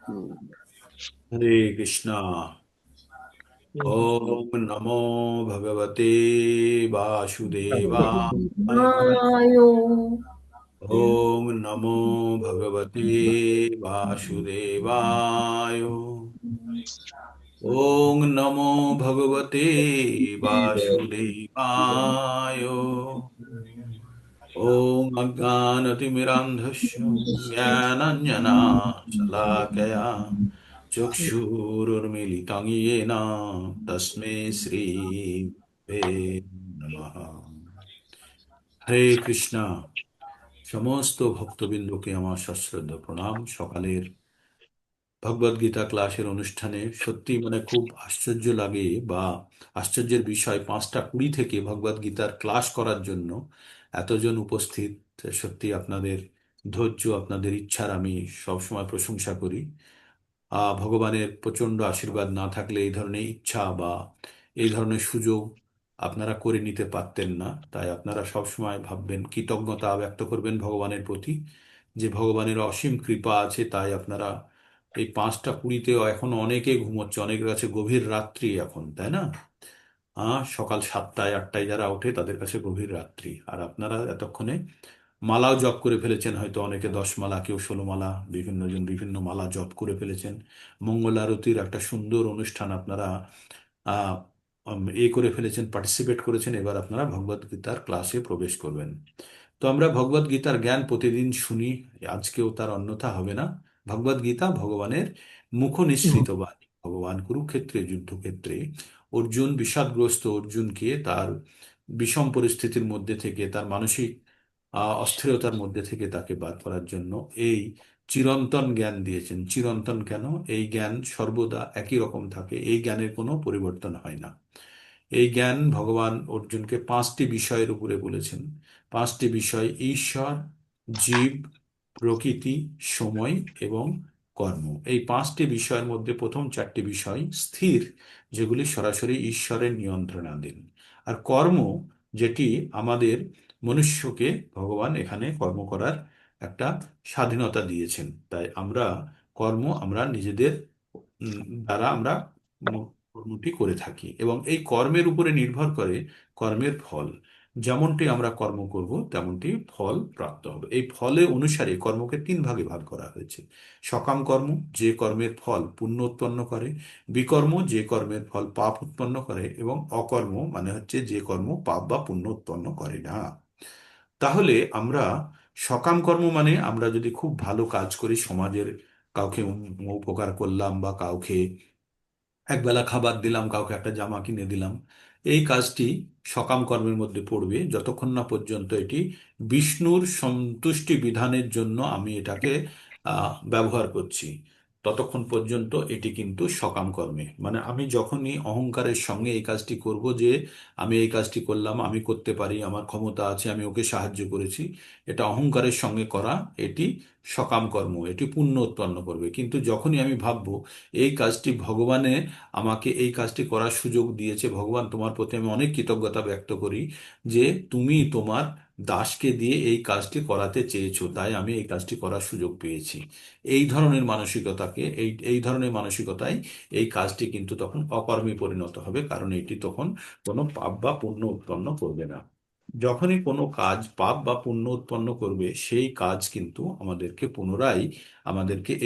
हरे कृष्णा। ओम नमो भगवते वासुदेवाय। आयो। ओम नमो भगवते वासुदेवाय। ओम नमो भगवते वासुदेवाय। ओम अज्ञानतिमिरान्धस्य ज्ञानाञ्जनशलाकया चक्षुरुर्मिलितं येन तस्मै श्रीगुरवे नमः। হরে কৃষ্ণা। সমস্ত ভক্তবৃন্দকে আমার সশ্রদ্ধ প্রণাম। সকালের ভগবদ গীতা ক্লাসের অনুষ্ঠানে সত্যি মানে খুব আশ্চর্য লাগে বা আশ্চর্যের বিষয়, 5টা 20 থেকে ভগবদ গীতার ক্লাস করার জন্য এতজন উপস্থিত। সত্যি আপনাদের ধৈর্য, আপনাদের ইচ্ছার আমি সবসময় প্রশংসা করি। ভগবানের প্রচণ্ড আশীর্বাদ না থাকলে এই ধরনের ইচ্ছা বা এই ধরনের সুযোগ আপনারা করে নিতে পারতেন না। তাই আপনারা সবসময় ভাববেন, কৃতজ্ঞতা ব্যক্ত করবেন ভগবানের প্রতি, যে ভগবানের অসীম কৃপা আছে। তাই আপনারা এই 5টা 20-তেও এখন অনেকে ঘুমোচ্ছে, অনেকের কাছে গভীর রাত্রি এখন, তাই না? সকাল 7টায় 8টায় যারা ওঠে তাদের কাছে গভীর রাত্রি, আর আপনারা এতক্ষণে মালাও জপ করে ফেলেছেন, হয়তো অনেকে 10 মালা, কেউ 16 মালা, বিভিন্ন জন বিভিন্ন মালা জপ করে ফেলেছেন। মঙ্গল আরতির একটা সুন্দর অনুষ্ঠান আপনারা আহ করে ফেলেছেন, পার্টিসিপেট করেছেন। এবার আপনারা ভগবদ গীতার ক্লাসে প্রবেশ করবেন। তো আমরা ভগবদ গীতার জ্ঞান প্রতিদিন শুনি, আজকেও তার অন্যথা হবে না। ভগবদ গীতা ভগবানের মুখ নিঃসৃত বাণী। ভগবান কুরুক্ষেত্রে যুদ্ধক্ষেত্রে বিষাদগ্রস্ত অর্জুনকে তার বিষম পরিস্থিতির মধ্যে থেকে, তার মানসিক অস্থিরতার মধ্যে থেকে তাকে বার করার জন্য এই চিরন্তন জ্ঞান দিয়েছেন। চিরন্তন কেন? এই জ্ঞান সর্বদা একই রকম থাকে, এই জ্ঞানের কোনো পরিবর্তন হয় না। এই জ্ঞান ভগবান অর্জুনকে 5টি বিষয়ের উপরে বলেছেন। 5টি বিষয়: ঈশ্বর, জীব, প্রকৃতি, সময় এবং কর্ম। এই 5টি বিষয়ের মধ্যে প্রথম 4টি বিষয় স্থির, যেগুলি সরাসরি ঈশ্বরের নিয়ন্ত্রণাধীন। আর কর্ম, যেটি আমাদের মনুষ্যকে ভগবান এখানে কর্ম করার একটা স্বাধীনতা দিয়েছেন। তাই আমরা নিজেদের দ্বারা আমরা কর্মটি করে থাকি, এবং এই কর্মের উপরে নির্ভর করে কর্মের ফল। যেমনটি আমরা কর্ম করব তেমনটি ফল প্রাপ্ত হবে। এই ফলে অনুসারে কর্মকে 3 ভাগে ভাগ করা হয়েছে: সকাম কর্ম, যে কর্মের ফল পুণ্য উৎপন্ন করে; বিকর্ম, যে কর্মের ফল পাপ উৎপন্ন করে; এবং অকর্ম মানে হচ্ছে যে কর্ম পাপ বা পুণ্য উৎপন্ন করে না। তাহলে আমরা সকাম কর্ম মানে আমরা যদি খুব ভালো কাজ করি, সমাজের কাউকে উপকার করলাম, বা কাউকে একবেলা খাবার দিলাম, কাউকে একটা জামা কিনে দিলাম, এই কাজটি সকাম কর্মের মধ্যে পড়বে, যতক্ষণ না পর্যন্ত এটি বিষ্ণুর সন্তুষ্টি বিধানের জন্য আমি এটাকে ব্যবহার করছি, ততক্ষণ পর্যন্ত এটি কিন্তু সকাম কর্মে। মানে আমি যখনই অহংকারের সঙ্গে এই কাজটি করব, যে আমি এই কাজটি করলাম, আমি করতে পারি, আমার ক্ষমতা আছে, আমি ওকে সাহায্য করেছি, এটা অহংকারের সঙ্গে করা, এটি সকাম কর্ম, এটি পুণ্য উৎপন্ন করবে। কিন্তু যখনই আমি ভাববো এই কাজটি ভগবানের আমাকে এই কাজটি করার সুযোগ দিয়েছে, ভগবান তোমার প্রতি আমি অনেক কৃতজ্ঞতা ব্যক্ত করি যে তুমি তোমার দাসকে দিয়ে এই কাজটি করাতে চেয়েছো, তাই আমি এই কাজটি করার সুযোগ পেয়েছি। এই ধরনের মানসিকতায় এই কাজটি কিন্তু তখন অকর্মে পরিণত হবে, কারণ এটি তখন কোনো পাপ বা পুণ্য উৎপন্ন করবে না। যখনই কোনো কাজ পাপ বা পুণ্য উৎপন্ন করবে, সেই কাজ কিন্তু আমাদেরকে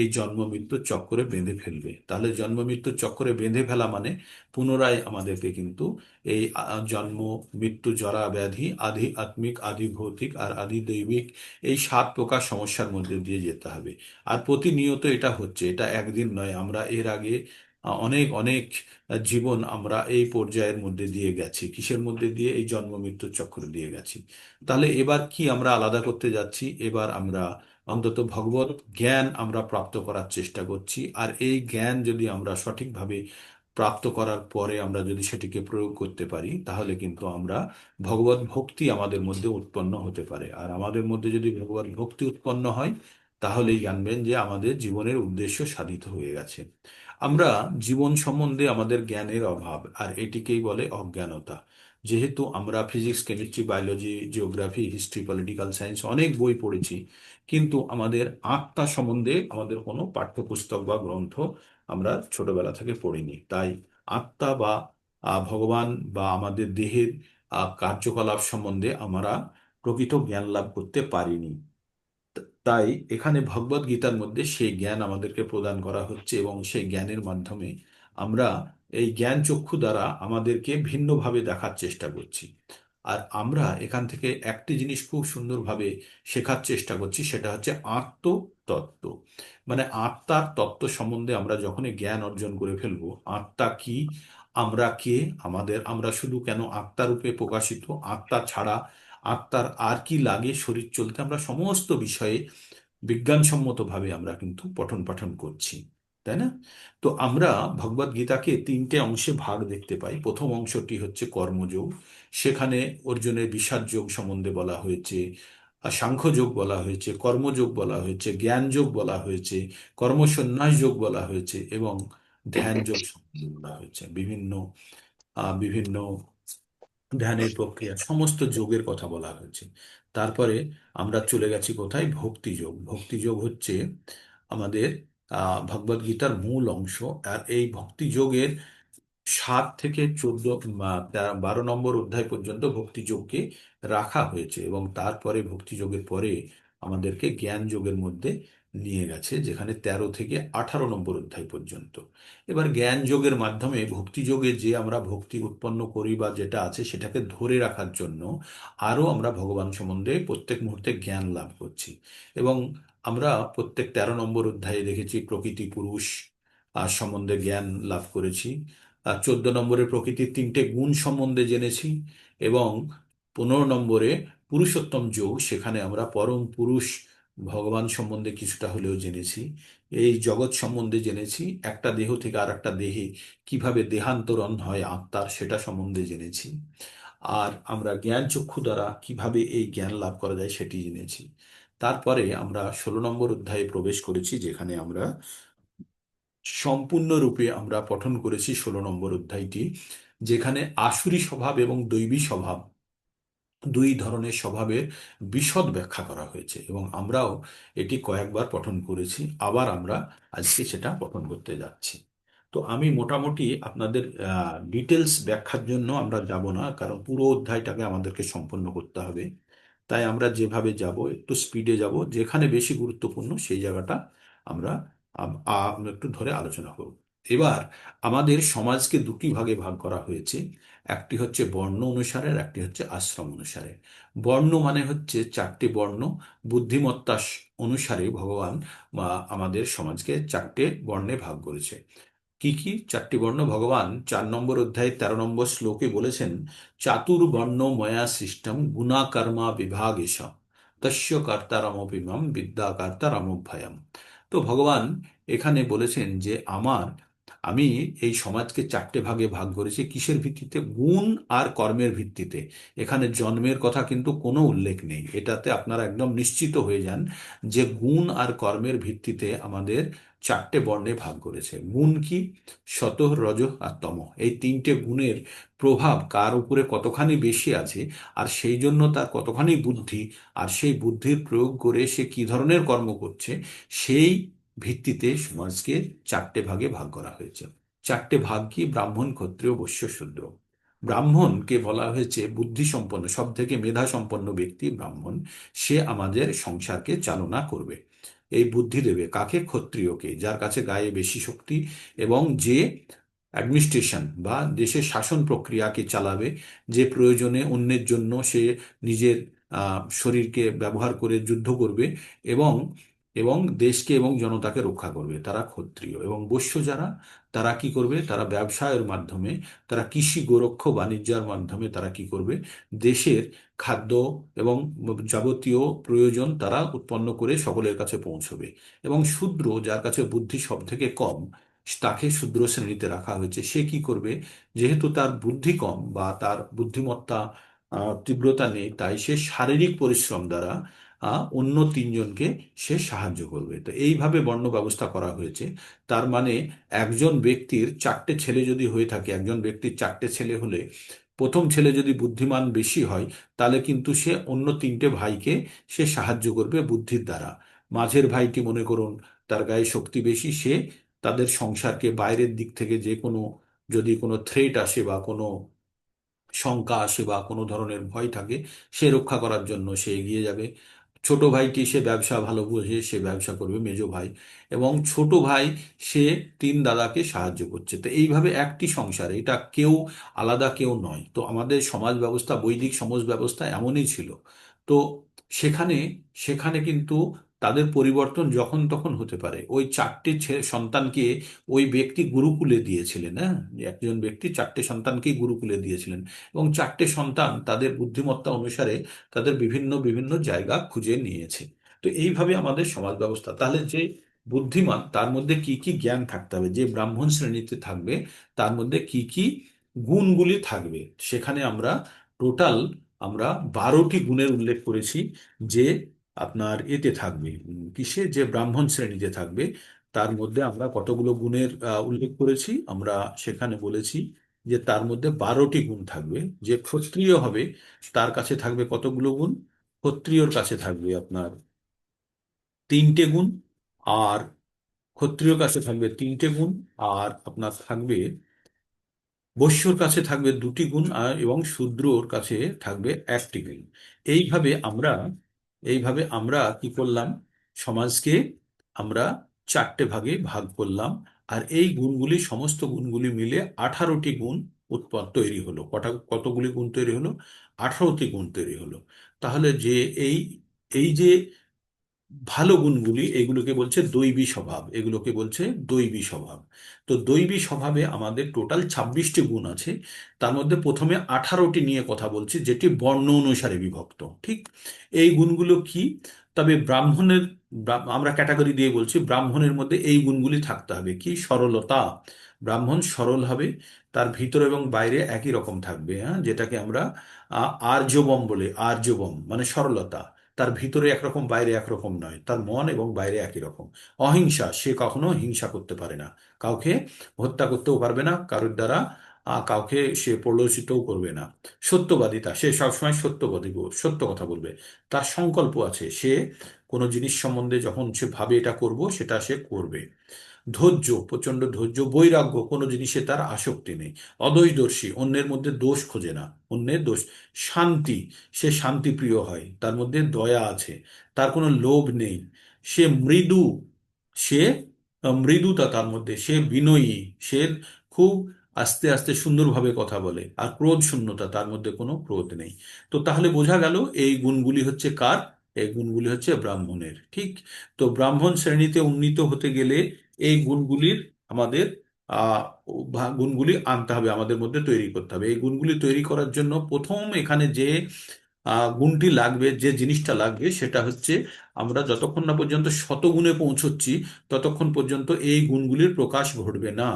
এই জন্ম মৃত্যুর চক্করে বেঁধে ফেলবে। তাহলে জন্ম মৃত্যুর চক্করে বেঁধে ফেলা মানে পুনরায় আমাদেরকে কিন্তু এই জন্ম, মৃত্যু, জরা ব্যাধি, আদি আত্মিক, আদি ভৌতিক আর আদি দৈবিক, এই 7 প্রকার সমস্যার মধ্যে দিয়ে যেতে হবে। আর প্রতিনিয়ত এটা হচ্ছে, এটা একদিন নয়। আমরা এর আগে অনেক অনেক জীবন আমরা এই পর্যায়ের মধ্যে দিয়ে গেছি। কিসের মধ্যে দিয়ে? এই জন্ম মৃত্যুর চক্র দিয়ে গেছি। তাহলে এবার কি আমরা আলাদা করতে যাচ্ছি? এবার আমরা অন্তত ভগবত জ্ঞান আমরা প্রাপ্ত করার চেষ্টা করছি। আর এই জ্ঞান যদি আমরা সঠিকভাবে প্রাপ্ত করার পরে আমরা যদি সেটিকে প্রয়োগ করতে পারি, তাহলে কিন্তু আমরা ভগবত ভক্তি আমাদের মধ্যে উৎপন্ন হতে পারে। আর আমাদের মধ্যে যদি ভগবত ভক্তি উৎপন্ন হয়, তাহলেই জানবেন যে আমাদের জীবনের উদ্দেশ্য সাধিত হয়ে গেছে। আমরা জীবন সম্বন্ধে আমাদের জ্ঞানের অভাব, আর এটিকেই বলে অজ্ঞানতা। যেহেতু আমরা physics, chemistry, biology, geography, history, political science অনেক বই পড়েছি, কিন্তু আমাদের আত্মা সম্বন্ধে আমাদের কোনো পাঠ্যপুস্তক বা গ্রন্থ আমরা ছোটবেলা থেকে পড়িনি। তাই আত্মা বা ভগবান বা আমাদের দেহের কার্যকলাপ সম্বন্ধে আমরা প্রকৃত জ্ঞান লাভ করতে পারিনি। তাই এখানে ভগবদ গীতার মধ্যে সেই জ্ঞান আমাদেরকে প্রদান করা হচ্ছে, এবং সেই জ্ঞানের মাধ্যমে আমরা এই জ্ঞান চক্ষু দ্বারা আমাদেরকে ভিন্নভাবে দেখার চেষ্টা করছি। আর আমরা এখান থেকে একটি জিনিস খুব সুন্দরভাবে শেখার চেষ্টা করছি, সেটা হচ্ছে আত্মতত্ত্ব। মানে আত্মার তত্ত্ব সম্বন্ধে আমরা যখনই জ্ঞান অর্জন করে ফেলবো, আত্মা কি, আমরা কে, আমরা শুধু কেন আত্মা রূপে প্রকাশিত, আত্মা ছাড়া আত্মার আর কি লাগে শরীর চলতে, আমরা সমস্ত বিষয়ে বিজ্ঞানসম্মতভাবে আমরা কিন্তু পঠন পাঠন করছি, তাই না? তো আমরা ভগবদ গীতাকে তিনটে অংশে ভাগ দেখতে পাই। প্রথম অংশটি হচ্ছে কর্মযোগ। সেখানে অর্জুনের বিষাদ যোগ সম্বন্ধে বলা হয়েছে, আর সাংখ্যযোগ বলা হয়েছে, কর্মযোগ বলা হয়েছে, জ্ঞান যোগ বলা হয়েছে, কর্মসন্ন্যাস যোগ বলা হয়েছে, এবং ধ্যান যোগ সম্বন্ধে বলা হয়েছে। বিভিন্ন বিভিন্ন ধ্যানের প্রক্রিয়া, সমস্ত যোগের কথা বলা হয়েছে। তারপরে আমরা চলে গেছি কোথায়? ভক্তিযোগ। ভক্তিযোগ হচ্ছে আমাদের ভগবদ গীতার মূল অংশ। আর এই ভক্তিযোগের 7 থেকে 14, 12 নম্বর অধ্যায় পর্যন্ত ভক্তিযোগকে রাখা হয়েছে, এবং তারপরে ভক্তিযোগের পরে আমাদেরকে জ্ঞান যোগের মধ্যে নিয়ে গেছে, যেখানে 13 থেকে 18 নম্বর অধ্যায় পর্যন্ত। এবার জ্ঞান যোগের মাধ্যমে ভক্তিযোগে যে আমরা ভক্তি উৎপন্ন করি বা যেটা আছে সেটাকে ধরে রাখার জন্য আরো আমরা ভগবান সম্বন্ধে প্রত্যেক মুহূর্তে জ্ঞান লাভ করছি। এবং আমরা প্রত্যেক 13 নম্বর অধ্যায়ে দেখেছি প্রকৃতি পুরুষ সম্বন্ধে জ্ঞান লাভ করেছি। 14 নম্বরে প্রকৃতির 3টে গুণ সম্বন্ধে জেনেছি, এবং 15 নম্বরে পুরুষোত্তম যোগ, সেখানে আমরা পরম পুরুষ ভগবান সম্বন্ধে কিছুটা হলেও জেনেছি। এই জগৎ সম্বন্ধে জেনেছি, একটা দেহ থেকে আর একটা দেহে কিভাবে দেহান্তরণ হয় আত্মার, সেটা সম্বন্ধে জেনেছি। আর আমরা জ্ঞান চক্ষু দ্বারা কিভাবে এই জ্ঞান লাভ করা যায় সেটি জেনেছি। তারপরে আমরা 16 নম্বর অধ্যায়ে প্রবেশ করেছি, যেখানে আমরা সম্পূর্ণরূপে আমরা পঠন করেছি 16 নম্বর অধ্যায়টি, যেখানে আসুরি স্বভাব এবং দৈবী স্বভাব, দুই ধরনের স্বভাবের বিশদ ব্যাখ্যা করা হয়েছে, এবং আমরাও এটি কয়েকবার পঠন করেছি। আবার আমরা আজকে সেটা পঠন করতে যাচ্ছি। তো আমি মোটামুটি আপনাদের ডিটেলস ব্যাখ্যার জন্য আমরা যাব না, কারণ পুরো অধ্যায়টাকে আমাদেরকে সম্পন্ন করতে হবে। তাই আমরা যেভাবে যাব, একটু স্পিডে যাব, যেখানে বেশি গুরুত্বপূর্ণ সেই জায়গাটা আমরা একটু ধরে আলোচনা করব। এবার আমাদের সমাজকে দুটি ভাগে ভাগ করা হয়েছে। একটি হচ্ছে বর্ণ অনুসারে, আর একটি হচ্ছে আশ্রম অনুসারে। বর্ণ মানে হচ্ছে 4টে বর্ণ। বুদ্ধিমত্তা অনুসারে ভগবান আমাদের সমাজকে 4টে বর্ণে ভাগ করেছে। কি কি 4টি বর্ণ? ভগবান 4 নম্বর অধ্যায়ে 13 নম্বর শ্লোকে বলেছেন, চাতুর্বর্ণ ময়া সৃষ্টম গুণা কর্মা বিভাগ এসব তস্য কর্তারমপিমাম বিদ্যা কর্তারমভ্যয়ম। তো ভগবান এখানে বলেছেন যে আমি এই সমাজকে 4টে ভাগে ভাগ করেছি। কিসের ভিত্তিতে? গুণ আর কর্মের ভিত্তিতে। এখানে জন্মের কথা কিন্তু কোনো উল্লেখ নেই। এটাতে আপনারা একদম নিশ্চিত হয়ে যান যে গুণ আর কর্মের ভিত্তিতে আমাদের 4টে বর্ণে ভাগ করেছে। গুণ কি? সত, রজ আর তম। এই 3টে গুণের প্রভাব কার উপরে কতখানি বেশি আছে, আর সেই জন্য তার কতখানি বুদ্ধি, আর সেই বুদ্ধির প্রয়োগ করে সে কি ধরনের কর্ম করছে, সেই ভিত্তিতে সমাজকে 4টে ভাগে ভাগ করা হয়েছে। 4টে ভাগ কি? ব্রাহ্মণ, ক্ষত্রিয়, বৈশ্য, শূদ্র। ব্রাহ্মণকে বলা হয়েছে বুদ্ধি সম্পন্ন, সব থেকে মেধা সম্পন্ন ব্যক্তি ব্রাহ্মণ। সে আমাদের সংসারকে চালনা করবে, এই বুদ্ধি দেবে। কাকে? ক্ষত্রিয়কে, যার কাছে গায়ে বেশি শক্তি, এবং যে অ্যাডমিনিস্ট্রেশন বা দেশের শাসন প্রক্রিয়াকে চালাবে, যে প্রয়োজনে অন্যের জন্য সে নিজের শরীরকে ব্যবহার করে যুদ্ধ করবে, এবং এবং দেশকে এবং জনতাকে রক্ষা করবে, তারা ক্ষত্রিয়। এবং বৈশ্য যারা, তারা কি করবে? তারা ব্যবসায়ের মাধ্যমে, তারা কৃষি গোরক্ষ বাণিজ্যের মাধ্যমে তারা কি করবে? দেশের খাদ্য এবং যাবতীয় প্রয়োজন তারা উৎপন্ন করে সকলের কাছে পৌঁছবে। এবং শূদ্র, যার কাছে বুদ্ধি সব থেকে কম, তাকে শূদ্র শ্রেণীতে রাখা হয়েছে। সে কি করবে? যেহেতু তার বুদ্ধি কম বা তার বুদ্ধিমত্তা তীব্রতা নেই, তাই সে শারীরিক পরিশ্রম দ্বারা অন্য 3জনকে সে সাহায্য করবে। তো এইভাবে বর্ণ ব্যবস্থা করা হয়েছে। তার মানে একজন ব্যক্তির 4টে ছেলে যদি হয়ে থাকে, একজন ব্যক্তির 4টে ছেলে হলে প্রথম ছেলে যদি বুদ্ধিমান বেশি হয়, তাহলে কিন্তু সে অন্য তিনটে ভাইকে সে সাহায্য করবে বুদ্ধির দ্বারা। মাঝের ভাইটি মনে করুন তার গায়ে শক্তি বেশি, সে তাদের সংসারকে বাইরের দিক থেকে যে কোনো, যদি কোনো থ্রেট আসে বা কোনো শঙ্কা আসে বা কোনো ধরনের ভয় থাকে, সে রক্ষা করার জন্য সে এগিয়ে যাবে। ছোট ভাইটি সে ব্যবসা ভালো বুঝে, সে ব্যবসা করবে, মেজো ভাই। এবং ছোট ভাই সে তিন দাদাকে সাহায্য করছে। তো এইভাবে একটি সংসারে, এটা কেউ আলাদা কেউ নয়। তো আমাদের সমাজ ব্যবস্থা, বৈদিক সমাজ ব্যবস্থা এমনই ছিল। তো সেখানে সেখানে কিন্তু তাদের পরিবর্তন যখন তখন হতে পারে। ওই চারটে সন্তানকে ওই ব্যক্তি গুরুকুলে দিয়েছিলেন। হ্যাঁ, একজন ব্যক্তি চারটে সন্তানকেই গুরুকুলে দিয়েছিলেন, এবং চারটে সন্তান তাদের বুদ্ধিমত্তা অনুসারে তাদের বিভিন্ন বিভিন্ন জায়গা খুঁজে নিয়েছে। তো এইভাবে আমাদের সমাজ ব্যবস্থা। তাহলে যে বুদ্ধিমান তার মধ্যে কি কি জ্ঞান থাকতে হবে, যে ব্রাহ্মণ শ্রেণীতে থাকবে তার মধ্যে কি কি গুণগুলি থাকবে, সেখানে আমরা টোটাল আমরা 12টি গুণের উল্লেখ করেছি। যে আপনার এতে থাকবে, কিসে, যে ব্রাহ্মণ শ্রেণীতে থাকবে তার মধ্যে আমরা কতগুলো গুণের উল্লেখ করেছি। আমরা সেখানে বলেছি যে তার মধ্যে 12টি গুণ থাকবে। যে ক্ষত্রিয় হবে তার কাছে থাকবে কতগুলো গুণ? ক্ষত্রিয়র কাছে থাকবে আপনার তিনটে গুণ। আর ক্ষত্রিয়র কাছে থাকবে তিনটে গুণ। আর আপনার থাকবে বৈশ্যর কাছে থাকবে দুটি গুণ, এবং শূদ্রর কাছে থাকবে একটি গুণ। এইভাবে আমরা এইভাবে আমরা কি করলাম, সমাজকে আমরা চারটে ভাগে ভাগ করলাম। আর এই গুণগুলি, সমস্ত গুণগুলি মিলে 18টি গুণ তৈরি হলো। কতগুলি গুণ তৈরি হলো? 18টি গুণ তৈরি হলো। তাহলে যে এই এই যে ভালো গুণগুলি, এগুলোকে বলছে দৈবী স্বভাব, এগুলোকে বলছে দৈবী স্বভাব। তো দৈবী স্বভাবে আমাদের টোটাল 26টি গুণ আছে। তার মধ্যে প্রথমে 18টি নিয়ে কথা বলছি, যেটি বর্ণ অনুসারে বিভক্ত। ঠিক এই গুণগুলো কি? তবে ব্রাহ্মণের, আমরা ক্যাটাগরি দিয়ে বলছি, ব্রাহ্মণের মধ্যে এই গুণগুলি থাকতে হবে। কি? সরলতা। ব্রাহ্মণ সরল হবে, তার ভিতর এবং বাইরে একই রকম থাকবে। হ্যাঁ, যেটাকে আমরা আর্যবম বলে। আর্যবম মানে সরলতা। তার ভিতরে একরকম, বাইরে একরকম নয়, তার মন এবং বাইরে একই রকম। অহিংসা, সে কখনো হিংসা করতে পারে না, কাউকে হত্যা করতেও পারবে না, কারোর দ্বারা কাউকে সে প্রলোচিতও করবে না। সত্যবাদিতা, সে সবসময় সত্যবাদী, সত্য কথা বলবে। তার সংকল্প আছে, সে কোনো জিনিস সম্বন্ধে যখন সে ভাবে এটা করব, সেটা সে করবে। ধৈর্য, প্রচন্ড ধৈর্য। বৈরাগ্য, কোনো জিনিসে তার আসক্তি নেই। অদোষদর্শী, অন্যের মধ্যে দোষ খোঁজে না, অন্যের দোষ। শান্তি, সে শান্তিপ্রিয় হয়, তার মধ্যে দয়া আছে, তার কোনো লোভ নেই। সে মৃদু, সে মৃদুতা তার মধ্যে, সে বিনয়ী, সে খুব আস্তে আস্তে সুন্দরভাবে কথা বলে। আর ক্রোধ শূন্যতা, তার মধ্যে কোনো ক্রোধ নেই। তো তাহলে বোঝা গেল এই গুণগুলি হচ্ছে কার? এই গুণগুলি হচ্ছে ব্রাহ্মণের। ঠিক। তো ব্রাহ্মণ শ্রেণীতে উন্নীত হতে গেলে এই গুণগুলির আমাদের আহ গুণগুলি আনতে হবে, আমাদের মধ্যে তৈরি করতে হবে। এই গুণগুলি তৈরি করার জন্য প্রথম এখানে যে গুণটি লাগবে, যে জিনিসটা লাগবে, সেটা হচ্ছে আমরা যতক্ষণ না পর্যন্ত শতগুণে পৌঁছচ্ছি, ততক্ষণ পর্যন্ত এই গুণগুলির প্রকাশ ঘটবে না।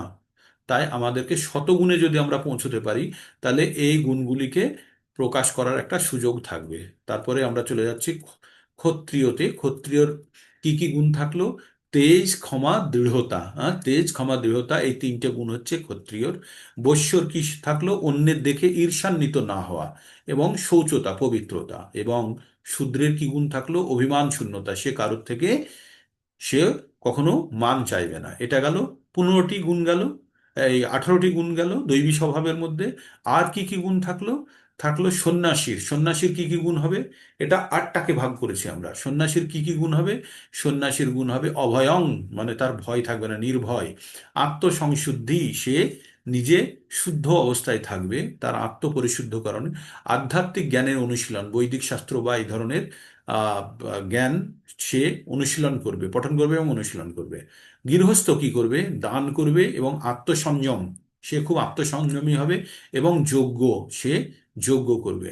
তাই আমাদেরকে শতগুণে যদি আমরা পৌঁছতে পারি, তাহলে এই গুণগুলিকে প্রকাশ করার একটা সুযোগ থাকবে। তারপরে আমরা চলে যাচ্ছি ক্ষত্রিয়তে। ক্ষত্রিয়র কি কি গুণ থাকলো? তেজ, ক্ষমা, দৃঢ়তা। হ্যাঁ, তেজ, ক্ষমা, দৃঢ়তা, এই তিনটে গুণ হচ্ছে ক্ষত্রিয়র। বৈশ্যর কি থাকলো? অন্যের দেখে ঈর্ষান্বিত না হওয়া এবং শৌচতা, পবিত্রতা। এবং শূদ্রের কি গুণ থাকলো? অভিমান শূন্যতা, সে কারোর থেকে সে কখনো মান চাইবে না। এটা গেল 15টি গুণ গেল, এই 18টি গুণ গেল দৈবী স্বভাবের মধ্যে। আর কি কি গুণ থাকলো? থাকলো সন্ন্যাসীর। সন্ন্যাসীর কি কি গুণ হবে? এটা 8টাকে ভাগ করেছি আমরা। সন্ন্যাসীর কি কি গুণ হবে? সন্ন্যাসীর গুণ হবে অভয়ং, মানে তার ভয় থাকবে না, নির্ভয়। আত্মসংশুদ্ধি, সে নিজে শুদ্ধ অবস্থায় থাকবে, তার আত্মপরিশুদ্ধকরণ। আধ্যাত্মিক জ্ঞানের অনুশীলন, বৈদিক শাস্ত্র বা এই ধরনের জ্ঞান সে অনুশীলন করবে, পঠন করবে এবং অনুশীলন করবে। গৃহস্থ কি করবে? দান করবে এবং আত্মসংযম, সে খুব আত্মসংযমী হবে। এবং যজ্ঞ, সে যজ্ঞ করবে।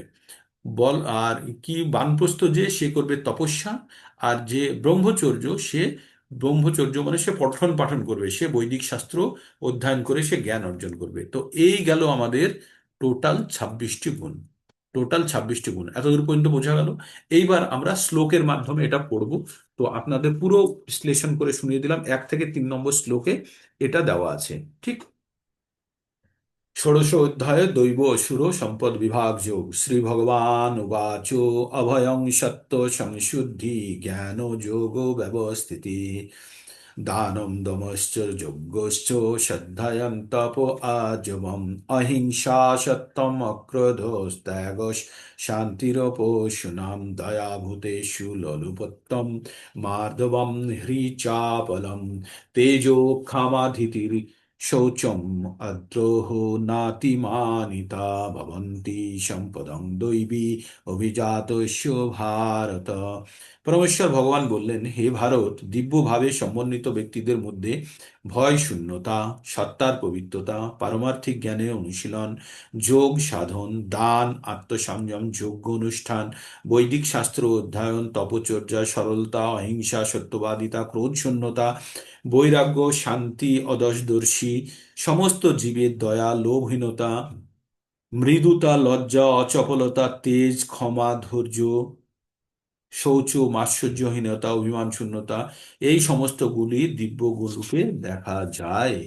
বল আর কি? বানপ্রস্থ, যে সে করবে তপস্যা। আর যে ব্রহ্মচর্য, সে ব্রহ্মচর্য মানে সে পঠন পাঠন করবে, সে বৈদিক শাস্ত্র অধ্যয়ন করে সে জ্ঞান অর্জন করবে। তো এই গেল আমাদের টোটাল 26টি গুণ। টোটাল 26টি গুণ, এতদূর পর্যন্ত বোঝা গেল। এইবার আমরা শ্লোকের মাধ্যমে এটা পড়ব। তো আপনাদের পুরো বিশ্লেষণ করে শুনিয়ে দিলাম, 1 থেকে 3 নম্বর শ্লোকে এটা দেওয়া আছে। ঠিক। षोडशोऽध्याय दैव असुर सम्पद विभाग योग श्री भगवान उवाच अभयं सत्त्व संशुद्धि ज्ञानो योगो व्यवस्थिति दानं दमश्च यज्ञश्च श्रद्धयं तपो आजवम् अहिंसा सत्यम् अक्रोधस्त्यागः शान्तिरपोषणं दया भूतेषु लघुपत्यं मार्दवं ह्रीचापलं तेजो क्षमा शौचम् अद्रोहो नातिमानिता भवन्ति সম্পদং দৈবী অভিজাতস্য ভারত। পরমেশ্বর ভগবান বললেন, হে ভারত, দিব্যভাবে সমন্বিত ব্যক্তিদের মধ্যে ভয় শূন্যতা, সত্তার পবিত্রতা, পারমার্থিক জ্ঞানের অনুশীলন, যোগ সাধন, দান, আত্মসংযম, যজ্ঞ অনুষ্ঠান, বৈদিক শাস্ত্র অধ্যয়ন, তপচর্যা, সরলতা, অহিংসা, সত্যবাদিতা, ক্রোধ শূন্যতা, বৈরাগ্য, শান্তি, অদর্শদর্শী, সমস্ত জীবের দয়া, লোভহীনতা, মৃদুতা, লজ্জা, অচপলতা, তেজ, ক্ষমা, ধৈর্য, শৌচ, মাৎসর্যহীনতা, অভিমান শূন্যতা, এই সমস্ত গুলি দিব্য গুণ রূপে দেখা যায়।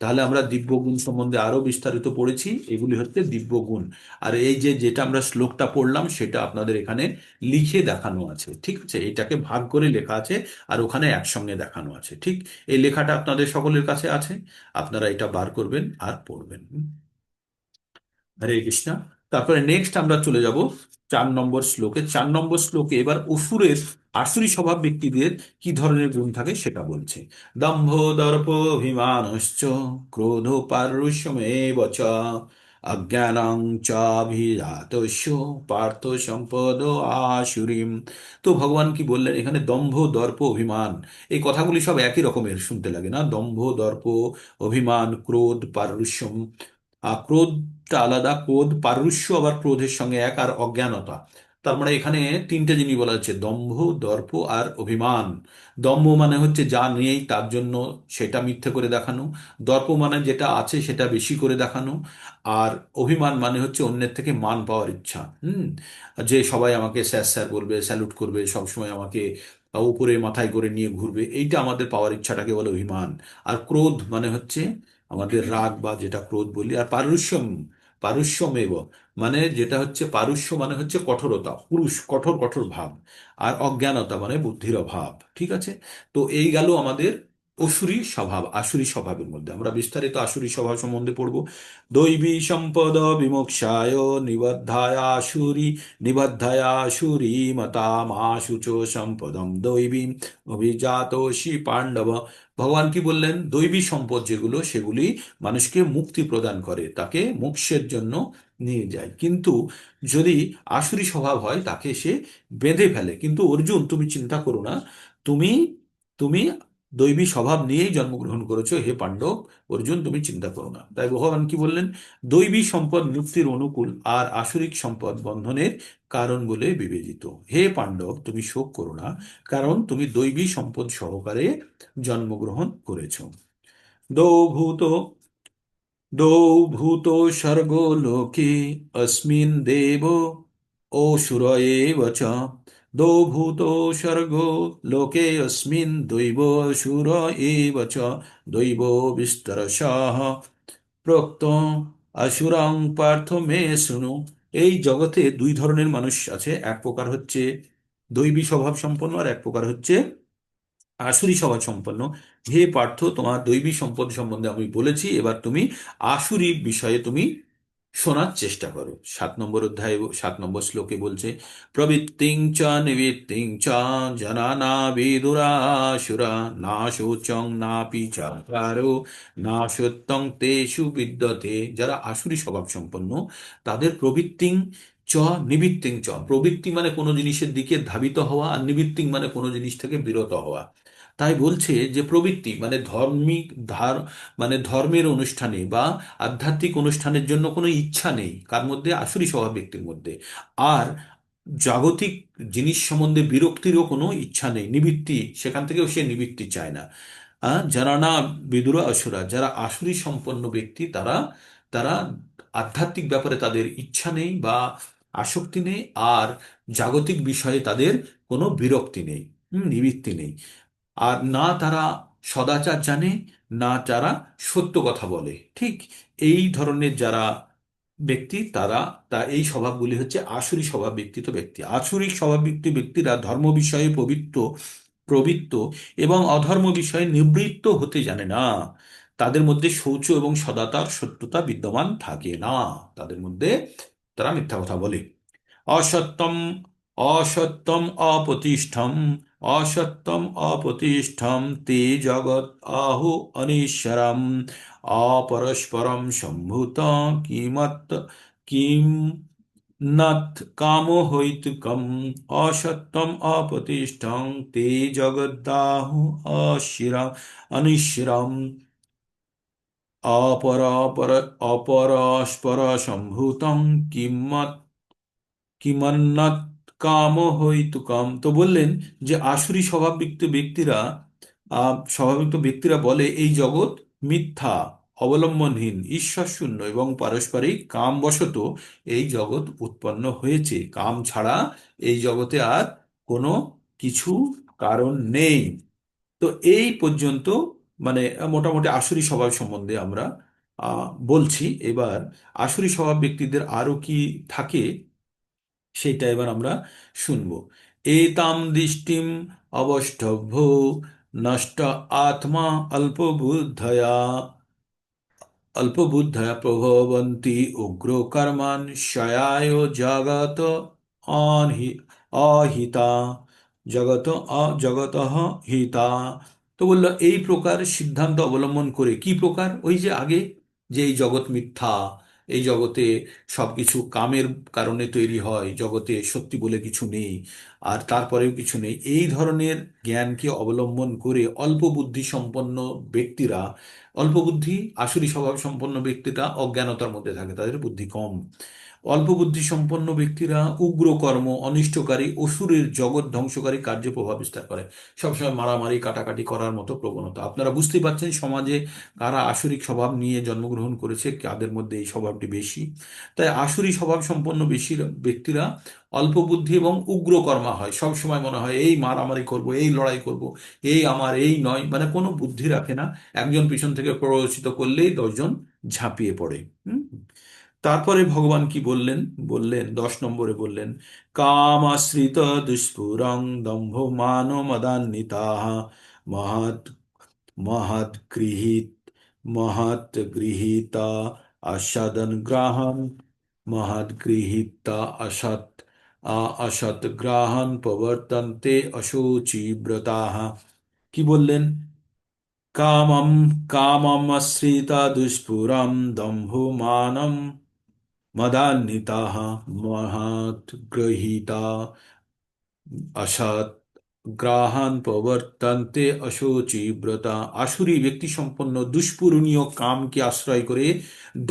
তাহলে আমরা দিব্য গুণ সম্বন্ধে আরো বিস্তারিত পড়েছি। এগুলি হচ্ছে দিব্য গুণ। আর এই যে যেটা আমরা শ্লোকটা পড়লাম সেটা আপনাদের এখানে লিখে দেখানো আছে, ঠিক আছে? এটাকে ভাগ করে লেখা আছে আর ওখানে একসঙ্গে দেখানো আছে, ঠিক? এই লেখাটা আপনাদের সকলের কাছে আছে, আপনারা এটা বার করবেন আর পড়বেন। হরে কৃষ্ণ। তারপরে নেক্সট আমরা চলে যাব 4 নম্বর শ্লোকে। 4 নম্বর শ্লোকে এবার অসুরের, আসুরি স্বভাব ব্যক্তিদের কি ধরনের গুণ থাকে সেটা বলছে। দম্ভ দর্প অভিমানশ্চ ক্রোধ পারুষ্যমেব চ অজ্ঞানং চাভিজাতস্য পার্থ সম্পদ আসুরিম। তো ভগবান কি বললেন এখানে? দম্ভ দর্প অভিমান, এই কথাগুলি সব একই রকমের শুনতে লাগে না? দম্ভ দর্প অভিমান ক্রোধ পারুষ্যম, ক্রোধটা আলাদা, ক্রোধ পারুষ্য আবার ক্রোধের সঙ্গে এক, আর অজ্ঞানতা। তার মানে এখানে তিনটে জিনিস বলা হচ্ছে, দম্ভ দর্প আর অভিমান। দম্ভ মানে হচ্ছে যা নেই তার জন্য সেটা মিথ্যে করে দেখানো, দর্প মানে যেটা আছে সেটা বেশি করে দেখানো, আর অভিমান মানে হচ্ছে অন্যের থেকে মান পাওয়ার ইচ্ছা। যে সবাই আমাকে স্যার স্যার বলবে, স্যালুট করবে, সবসময় আমাকে উপরে মাথায় করে নিয়ে ঘুরবে, এইটা আমাদের পাওয়ার ইচ্ছাটাকে বলে অভিমান। আর ক্রোধ মানে হচ্ছে আমাদের রাগ বা যেটা ক্রোধ বলি। আর পারুষ্যম, পারুষ্যমেব মানে যেটা হচ্ছে, পারুষ্য মানে হচ্ছে কঠোরতা, পুরুষ, কঠোর কঠোর ভাব। আর অজ্ঞানতা মানে বুদ্ধির অভাব, ঠিক আছে? তো এই গেল আমাদের অসুরী স্বভাব। আসুরী স্বভাবের মধ্যে আমরা বিস্তারিত আসুরী স্বভাব সম্বন্ধে পড়বো। দৈবী সম্পদ বিমোক্ষায় নিবদ্ধায় আসুরি, নিবদ্ধায় আসুরি মতামাশুচ সম্পদম দৈবীম অভিজাতোষি পাণ্ডব। ভগবান কি বললেন? দৈবী সম্পদ যেগুলো সেগুলি মানুষকে মুক্তি প্রদান করে, তাকে মোক্ষের জন্য নিয়ে যায়। কিন্তু যদি আসুরি স্বভাব হয় তাকে সে বেঁধে ফেলে। কিন্তু অর্জুন, তুমি চিন্তা করো না, তুমি তুমি দৈবী স্বভাব নিয়েই জন্মগ্রহণ করেছো হে পাণ্ডব। অর্জুন, তুমি চিন্তা করো না। তাই ভগবান কি বললেন? দৈবী সম্পদ মুক্তির অনুকূল আর আসুরিক সম্পদ বন্ধনের কারণ বলে বিবেচিত। হে পাণ্ডব, তুমি শোক করো না, কারণ তুমি দৈবী সম্পদ সহকারে জন্মগ্রহণ করেছ। দ্বৌ ভূত দ্বৌ ভূত স্বর্গো লোকে অস্মিন দেব অসুর এব চ। দ্বৌ ভূত স্বর্গো লোকে অস্মিন দৈব অসুর এব চ। দৈব বিস্তরশঃ প্রক্ত আসুরং পার্থ মে শৃণু। এই জগতে দুই ধরনের মানুষ আছে, এক প্রকার হচ্ছে দৈবী স্বভাব সম্পন্ন আর এক প্রকার হচ্ছে আসুরি স্বভাব সম্পন্ন। হে পার্থ, তোমার দৈবী সম্পদ সম্বন্ধে আমি বলেছি, এবার তুমি আসুরি বিষয়ে তুমি শোনার চেষ্টা করো। 7 নম্বর অধ্যায় 7 নম্বর শ্লোকে বলছে, প্রবৃত্তিং চ নিবৃত্তিং চ জনানা বিদুরাসুরা না শোচং নাপি চাকারো না সত্যং তেষু বিদ্যতে। যারা আসুরি স্বভাব সম্পন্ন তাদের প্রবৃত্তিং চ নিবৃত্তিং চ, প্রবৃত্তি মানে কোনো জিনিসের দিকে ধাবিত হওয়া, আর নিবৃত্তিং মানে কোনো জিনিস থেকে বিরত হওয়া। তাই বলছে যে প্রবৃত্তি মানে ধর্মিক ধার, মানে ধর্মের অনুষ্ঠানে বা আধ্যাত্মিক অনুষ্ঠানের জন্য কোনো ইচ্ছা নেই কার মধ্যে? আসুরি স্বভাব ব্যক্তির মধ্যে। আর জাগতিক জিনিস সম্বন্ধে বিরক্তিরও কোনো ইচ্ছা নেই, নিবৃত্তি, সেখান থেকেও সে নিবৃত্তি চায় না। যারা না বিদুরা অসুরা, যারা আসুরি সম্পন্ন ব্যক্তি, তারা তারা আধ্যাত্মিক ব্যাপারে তাদের ইচ্ছা নেই বা আসক্তি নেই, আর জাগতিক বিষয়ে তাদের কোনো বিরক্তি নেই, নিবৃত্তি নেই। আর না তারা সদাচার জানে, না যারা সত্য কথা বলে। ঠিক এই ধরনের যারা ব্যক্তি তারা, এই স্বভাবগুলি হচ্ছে আসুরি স্বভাব ব্যক্তিত ব্যক্তি। আসুরিক স্বভাবযুক্ত ব্যক্তিরা ধর্ম বিষয়ে পবিত্র প্রবৃত্ত এবং অধর্ম বিষয়ে নিবৃত্ত হতে জানে না। তাদের মধ্যে শৌচ এবং সদাচার সত্যতা বিদ্যমান থাকে না। তাদের মধ্যে তারা মিথ্যা কথা বলে। অসত্যম অসত্যম অপ্রতিষ্ঠম অসত্যম অপ্রতিষ্ঠম তে জগৎ আহু অনিশ্বরম অপরস্পরম সম্ভূত কিমত কিম নথ কামো হৈতুকম অসত্যম অপ্রতিষ্ঠং তে জগদ্দাহু অশিরম অনিশ্বরম অপরস্পর সম্ভূতং কিমত কিমান্নাত কাম হইতুকাম। তো বললেন যে আসুরি স্বভাবযুক্ত ব্যক্তিরা স্বভাবযুক্ত ব্যক্তিরা বলে এই জগৎ মিথ্যা, অবলম্বনহীন, ঈশ্বর শূন্য এবং পারস্পরিক কামবশত এই জগৎ উৎপন্ন হয়েছে। কাম ছাড়া এই জগতে আর কোনো কিছু কারণ নেই। তো এই পর্যন্ত মানে মোটামুটি আসুরি স্বভাব সম্বন্ধে আমরা বলছি। এবার আসুরি স্বভাব ব্যক্তিদের আরো কি থাকে সেটা এবার আমরা শুনবো। এতাম দৃষ্টিম অবষ্টভ্য নষ্ট আত্মা অল্পবুদ্ধয়া অল্পবুদ্ধয়া প্রভবন্তি উগ্র কর্মান শয়ায় জগত অনহি অহিতা জগত জগত হিতা। তো বললো এই প্রকার সিদ্ধান্ত অবলম্বন করে, কি প্রকার, ওই যে আগে যে এই জগৎ মিথ্যা, এই জগতে সবকিছু কামের কারণে তৈরি হয়, জগতে সত্যি বলে কিছু নেই, আর তারপরেও কিছু নেই, এই ধরনের জ্ঞানকে অবলম্বন করে অল্প বুদ্ধি সম্পন্ন ব্যক্তিরা, অল্প বুদ্ধি আসুরি স্বভাব সম্পন্ন ব্যক্তিরা অজ্ঞানতার মধ্যে থাকে, তাদের বুদ্ধি কম। অল্প বুদ্ধি সম্পন্ন ব্যক্তিরা উগ্র কর্ম, অনিষ্টকারী, অসুরের জগৎ ধ্বংসকারী কার্যে প্রভাব বিস্তার করে। সবসময় মারামারি কাটাকাটি করার মতো প্রবণতা। আপনারা বুঝতেই পারছেন সমাজে কারা আসুরিক স্বভাব নিয়ে জন্মগ্রহণ করেছে, কাদের মধ্যে এই স্বভাবটি বেশি। তাই আসুরি স্বভাব সম্পন্ন বেশি ব্যক্তিরা অল্প বুদ্ধি এবং উগ্র কর্মা হয়। সব সময় মনে হয় এই মারামারি করব, এই লড়াই করব, এই আমার, এই নয়, মানে কোনো বুদ্ধি রাখে না। একজন পিছন থেকে প্ররোচিত করলেই 10 জন ঝাঁপিয়ে পড়ে। হুম। তারপরে ভগবান কি বললেন? বললেন 10 নম্বরে বললেন, কামাশ্রিত দুষ্পুরং দম্ভ মান মদান্বিতাঃ মহৎ মহৎ গৃহীত মহৎ গৃহীতা আস্বাদন গ্রাহন মহৎ গৃহীতা অসৎ অসৎ গ্রাহন প্রবর্তন্তে অশুচি ব্রতাঃ। কি বললেন? কামম কামমাশ্রিতা দুষ্পুরম দম্ভ মানম মদান্বিতাः মহৎ গৃহীতা অসৎ গ্রাহান প্রবর্তন্তে অশোচি ব্রতা। আসুরি ব্যক্তি সম্পন্ন দুষ্পূরণীয় কামকে আশ্রয় করে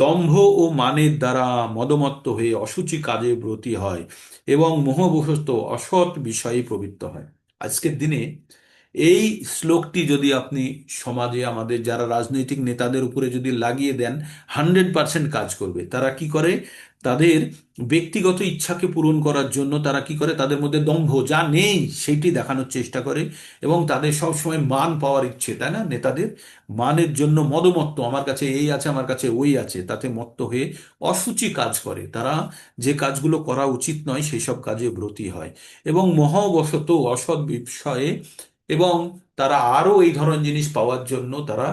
দম্ভ ও মানের দ্বারা মদমত্ত হয়ে অসুচি কাজে ব্রতী হয় এবং মোহবশত অসৎ বিষয়ে প্রবৃত্ত হয়। আজকের দিনে এই শ্লোকটি যদি আপনি সমাজে আমাদের যারা রাজনৈতিক নেতাদের উপরে যদি লাগিয়ে দেন, 100% কাজ করবে। তারা কি করে? তাদের ব্যক্তিগত ইচ্ছাকে পূরণ করার জন্য তারা কি করে? তাদের মধ্যে দম্ভ যা নেই সেইটি দেখানোর চেষ্টা করে, এবং তাদের সব সময় মান পাওয়ার ইচ্ছে, তাই না? নেতাদের মানের জন্য মদমত্ত, আমার কাছে এই আছে, আমার কাছে ওই আছে, তাতে মত্ত হয়ে অসুচি কাজ করে। তারা যে কাজগুলো করা উচিত নয় সেই সব কাজে ব্রতী হয় এবং মহাবশত অসৎ বিষয়ে, এবং তারা আরো এই ধরনের জিনিস পাওয়ার জন্য তারা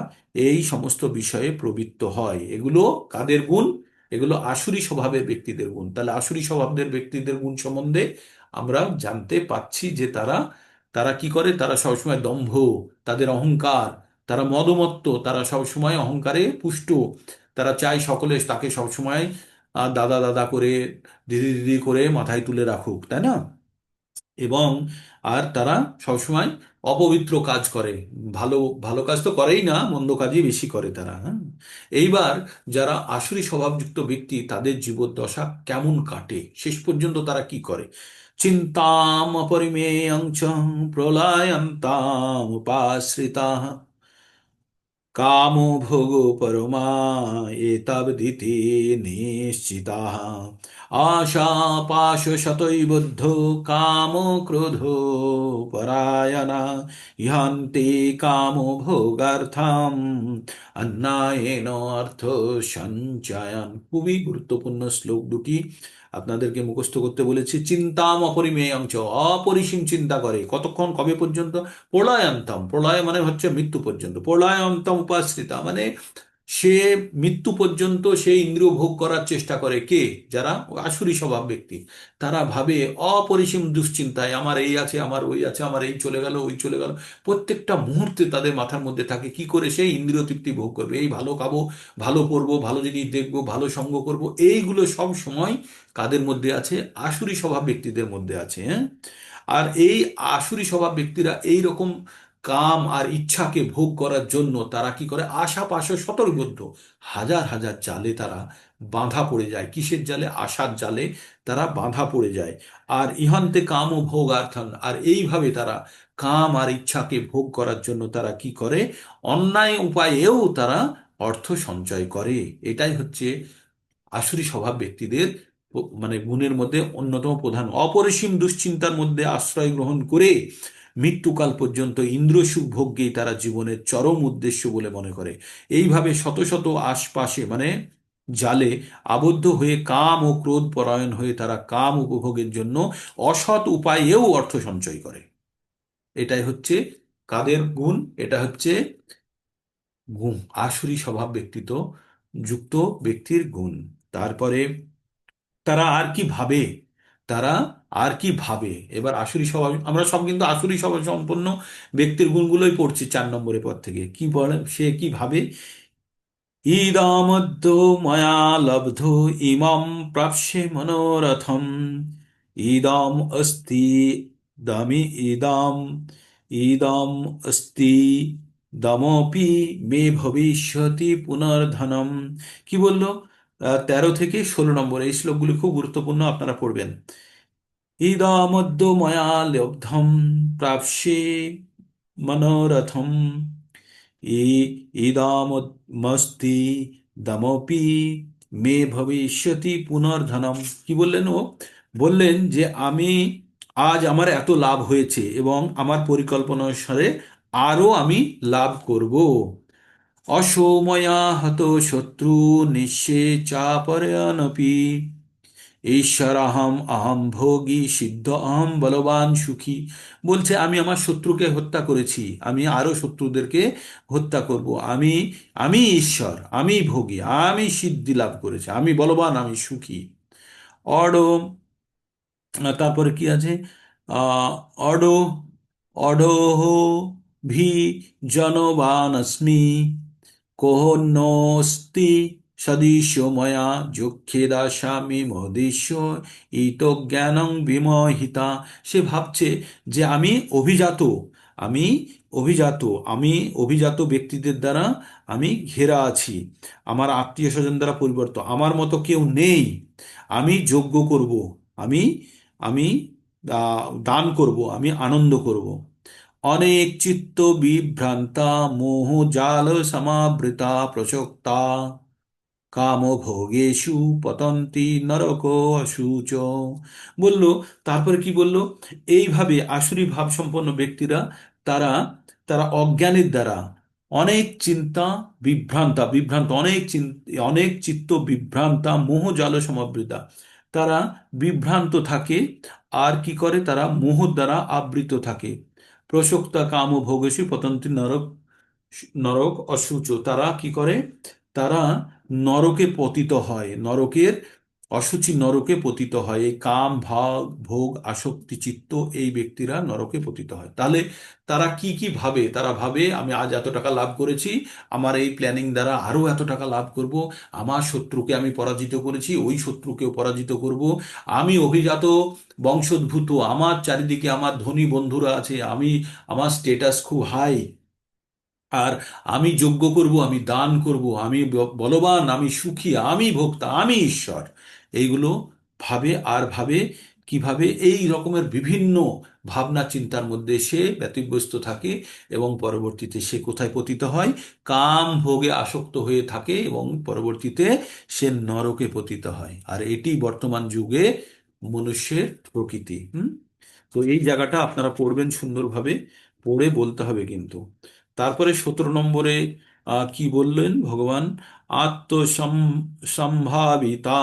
এই সমস্ত বিষয়ে প্রবৃত্ত হয়। এগুলো কাদের গুণ? এগুলো আসুরি স্বভাবের ব্যক্তিদের গুণ। তাহলে আসুরি স্বভাবের ব্যক্তিদের গুণ সম্বন্ধে আমরা জানতে পাচ্ছি যে তারা তারা কি করে? তারা সবসময় দম্ভ, তাদের অহংকার, তারা মদমত্ত, তারা সবসময় অহংকারে পুষ্ট। তারা চায় সকলে তাকে সবসময় দাদা দাদা করে, দিদি দিদি করে মাথায় তুলে রাখুক, তাই না? এবং আর তারা সবসময় অপবিত্র কাজ করে। ভালো ভালো কাজ তো করেই না, মন্দ কাজই বেশি করে তারা। হ্যাঁ। এইবার যারা আসুরি স্বভাবযুক্ত ব্যক্তি তাদের জীবদ্দশা কেমন কাটে, শেষ পর্যন্ত তারা কি করে? চিন্তাম অপরিমেয়ং চ প্রলয়ন্তাম উপাশ্রিতা कामो भोगो परमा एतद्दिति निश्चिताः आशापाशशतैर्बद्धो कामो क्रोधो परायणा ইহান্তে কামো ভোগার্থম অন্যায়েন অর্থ সঞ্চয়ান। খুবই গুরুত্বপূর্ণ শ্লোক দুটি আপনাদেরকে মুখস্থ করতে বলেছি। চিন্তাম অপরিমেয়ং চ, অপরিসীম চিন্তা করে, কতক্ষণ, কবে পর্যন্ত? প্রলয়ান্তম, প্রলয় মানে হচ্ছে মৃত্যু পর্যন্ত, প্রলয়ান্তম উপাশ্রিতা মানে সে মৃত্যু পর্যন্ত সে ইন্দ্রিয় ভোগ করার চেষ্টা করে। কে? যারা আসুরি স্বভাব ব্যক্তি, তারা ভাবে অপরিসীম দুশ্চিন্তায়, আমার এই আছে, আমার ওই আছে, আমার এই চলে গেল, ওই চলে গেল। প্রত্যেকটা মুহূর্তে তাদের মাথার মধ্যে থাকে কি করে সেই ইন্দ্রিয় তৃপ্তি ভোগ করবে, এই ভালো খাবো, ভালো পরবো, ভালো জিনিস দেখবো, ভালো সঙ্গ করব, এইগুলো সব সময় কাদের মধ্যে আছে? আসুরি স্বভাব ব্যক্তিদের মধ্যে আছে। হ্যাঁ, আর এই আসুরি স্বভাব ব্যক্তিরা এই রকম কাম আর ইচ্ছাকে ভোগ করার জন্য তারা কি করে? আশা পাশে সতর্কবদ্ধ, হাজার হাজার জালে তারা বাঁধা পড়ে যায়। কিসের জালে? আশার জালে তারা বাঁধা পড়ে যায়। আর ইহান্তে কাম ও ভোগ আর্থান, আর এইভাবে তারা কাম আর ইচ্ছাকে ভোগ করার জন্য তারা কি করে? অন্যায় উপায়েও তারা অর্থ সঞ্চয় করে। এটাই হচ্ছে আসুরি স্বভাব ব্যক্তিদের মানে গুণের মধ্যে অন্যতম প্রধান। অপরিসীম দুশ্চিন্তার মধ্যে আশ্রয় গ্রহণ করে মৃত্যুকাল পর্যন্ত ইন্দ্রিয়সুখ ভোগকেই তারা জীবনের চরম উদ্দেশ্য বলে মনে করে। এইভাবে শত শত আশপাশে মানে জালে আবদ্ধ হয়ে কাম ও ক্রোধ পরায়ণ হয়ে তারা কাম উপভোগের জন্য অসৎ উপায়েও অর্থ সঞ্চয় করে। এটাই হচ্ছে কাদের গুণ? এটা হচ্ছে গুণ আসুরি স্বভাব ব্যক্তিত্ব যুক্ত ব্যক্তির গুণ। তারপরে তারা আর কি ভাবে? তারা আর কি ভাবে? এবার আসুরি স্বভাব, আমরা সব কিন্তু আসুরি স্বভাব সম্পন্ন ব্যক্তির গুণগুলোই পড়ছি 4 নম্বরের পর থেকে। কি বলে? সে কি ভাবে? ইদমদ্য ময়া লব্ধো ইমম প্রাপ্স্যে মনোরথম ইদম অস্তি দমি ইদম ইদম অস্তি দমপি মে ভবিষ্যতি পুনর্ধনম। কি বললো? 13 থেকে 16 নম্বর এই শ্লোকগুলি খুব গুরুত্বপূর্ণ, আপনারা পড়বেন। ইদমদ্য ময়া লব্ধম প্রাপ্স্যে মনোরথম ইদামস্তি দমপি মে ভবিষ্যতি পুনর্ধনম। কি বললেন ও? বললেন যে আমি আজ আমার এত লাভ হয়েছে এবং আমার পরিকল্পনা অনুসারে আরো আমি লাভ করব। অসৌময়া হত শত্রু নিঃশে চাপরয়নপি ঈশ্বর আহম আহম ভোগী সিদ্ধ আহম বলবান সুখী। বলছে আমি আমার শত্রুকে হত্যা করেছি, আমি আরো শত্রুদেরকে হত্যা করব। আমি আমি ঈশ্বর, আমি ভোগী, আমি সিদ্ধি লাভ করেছি, আমি বলবান, আমি সুখী। অড তারপরে কি আছে? আহ অড অডোহ ভি জনবান अस्मि কোহনোস্তি সদৃশ ময়া যক্ষে দাস্যামি মদিষ্য ইতো জ্ঞানং বিমোহিতা। সে ভাবছে যে আমি অভিজাত, আমি অভিজাত, আমি অভিজাত ব্যক্তিদের দ্বারা আমি ঘেরা আছি, আমার আত্মীয় স্বজন দ্বারা পরিবর্তিত, আমার মতো কেউ নেই, আমি যজ্ঞ করব, আমি আমি দান করব, আমি আনন্দ করব। অনেক চিত্ত বিভ্রান্তা মোহ জাল সমাবৃতা প্রসক্তা কামভোগেষু পতন্তি নরক অশুচ। বলল, তারপরে কি বলল? এইভাবে আসুরি ভাব সম্পন্ন ব্যক্তিরা তারা তারা অজ্ঞানের দ্বারা অনেক চিন্তা বিভ্রান্তা, বিভ্রান্ত অনেক অনেক চিত্ত বিভ্রান্তা মোহ জাল সমাবৃতা, তারা বিভ্রান্ত থাকে। আর কি করে? তারা মোহ দ্বারা আবৃত থাকে। প্রসক্তা কাম ও ভোগেষু পতন্তি নরক নরক অশুচ, তারা কি করে? তারা নরকে পতিত হয়, নরকের অশুচি নরকে পতিত হয়। এই কাম ভাগ ভোগ আসক্তি চিত্ত এই ব্যক্তিরা নরকে পতিত হয়। তাহলে তারা কি কি ভাবে? তারা ভাবে আমি আজ এত টাকা লাভ করেছি, আমার এই প্ল্যানিং দ্বারা আরো এত টাকা লাভ করব, আমার শত্রুকে আমি পরাজিত করেছি, ওই শত্রুকেও পরাজিত করব, আমি অভিজাত বংশোদ্ভূত, আমার চারিদিকে আমার ধনী বন্ধুরা আছে, আমি আমার স্টেটাস খুব হাই, আর আমি যজ্ঞ করব, আমি দান করব, আমি বলবান, আমি সুখী, আমি ভোক্তা, আমি ঈশ্বর, এইগুলো ভাবে। আর ভাবে কিভাবে এই রকমের বিভিন্ন ভাবনা চিন্তার মধ্যে সে ব্যতিব্যস্ত থাকে এবং পরবর্তীতে সে কোথায় পতিত হয়? কাম ভোগে আসক্ত হয়ে থাকে এবং পরবর্তীতে সে নরকে পতিত হয়। আর এটি বর্তমান যুগে মনুষ্যের প্রকৃতি। তো এই জায়গাটা আপনারা পড়বেন সুন্দরভাবে, পড়ে বলতে হবে কিন্তু। তারপরে 17 নম্বরে কি বললেন ভগবান? আত্মসম্ভাবিতা,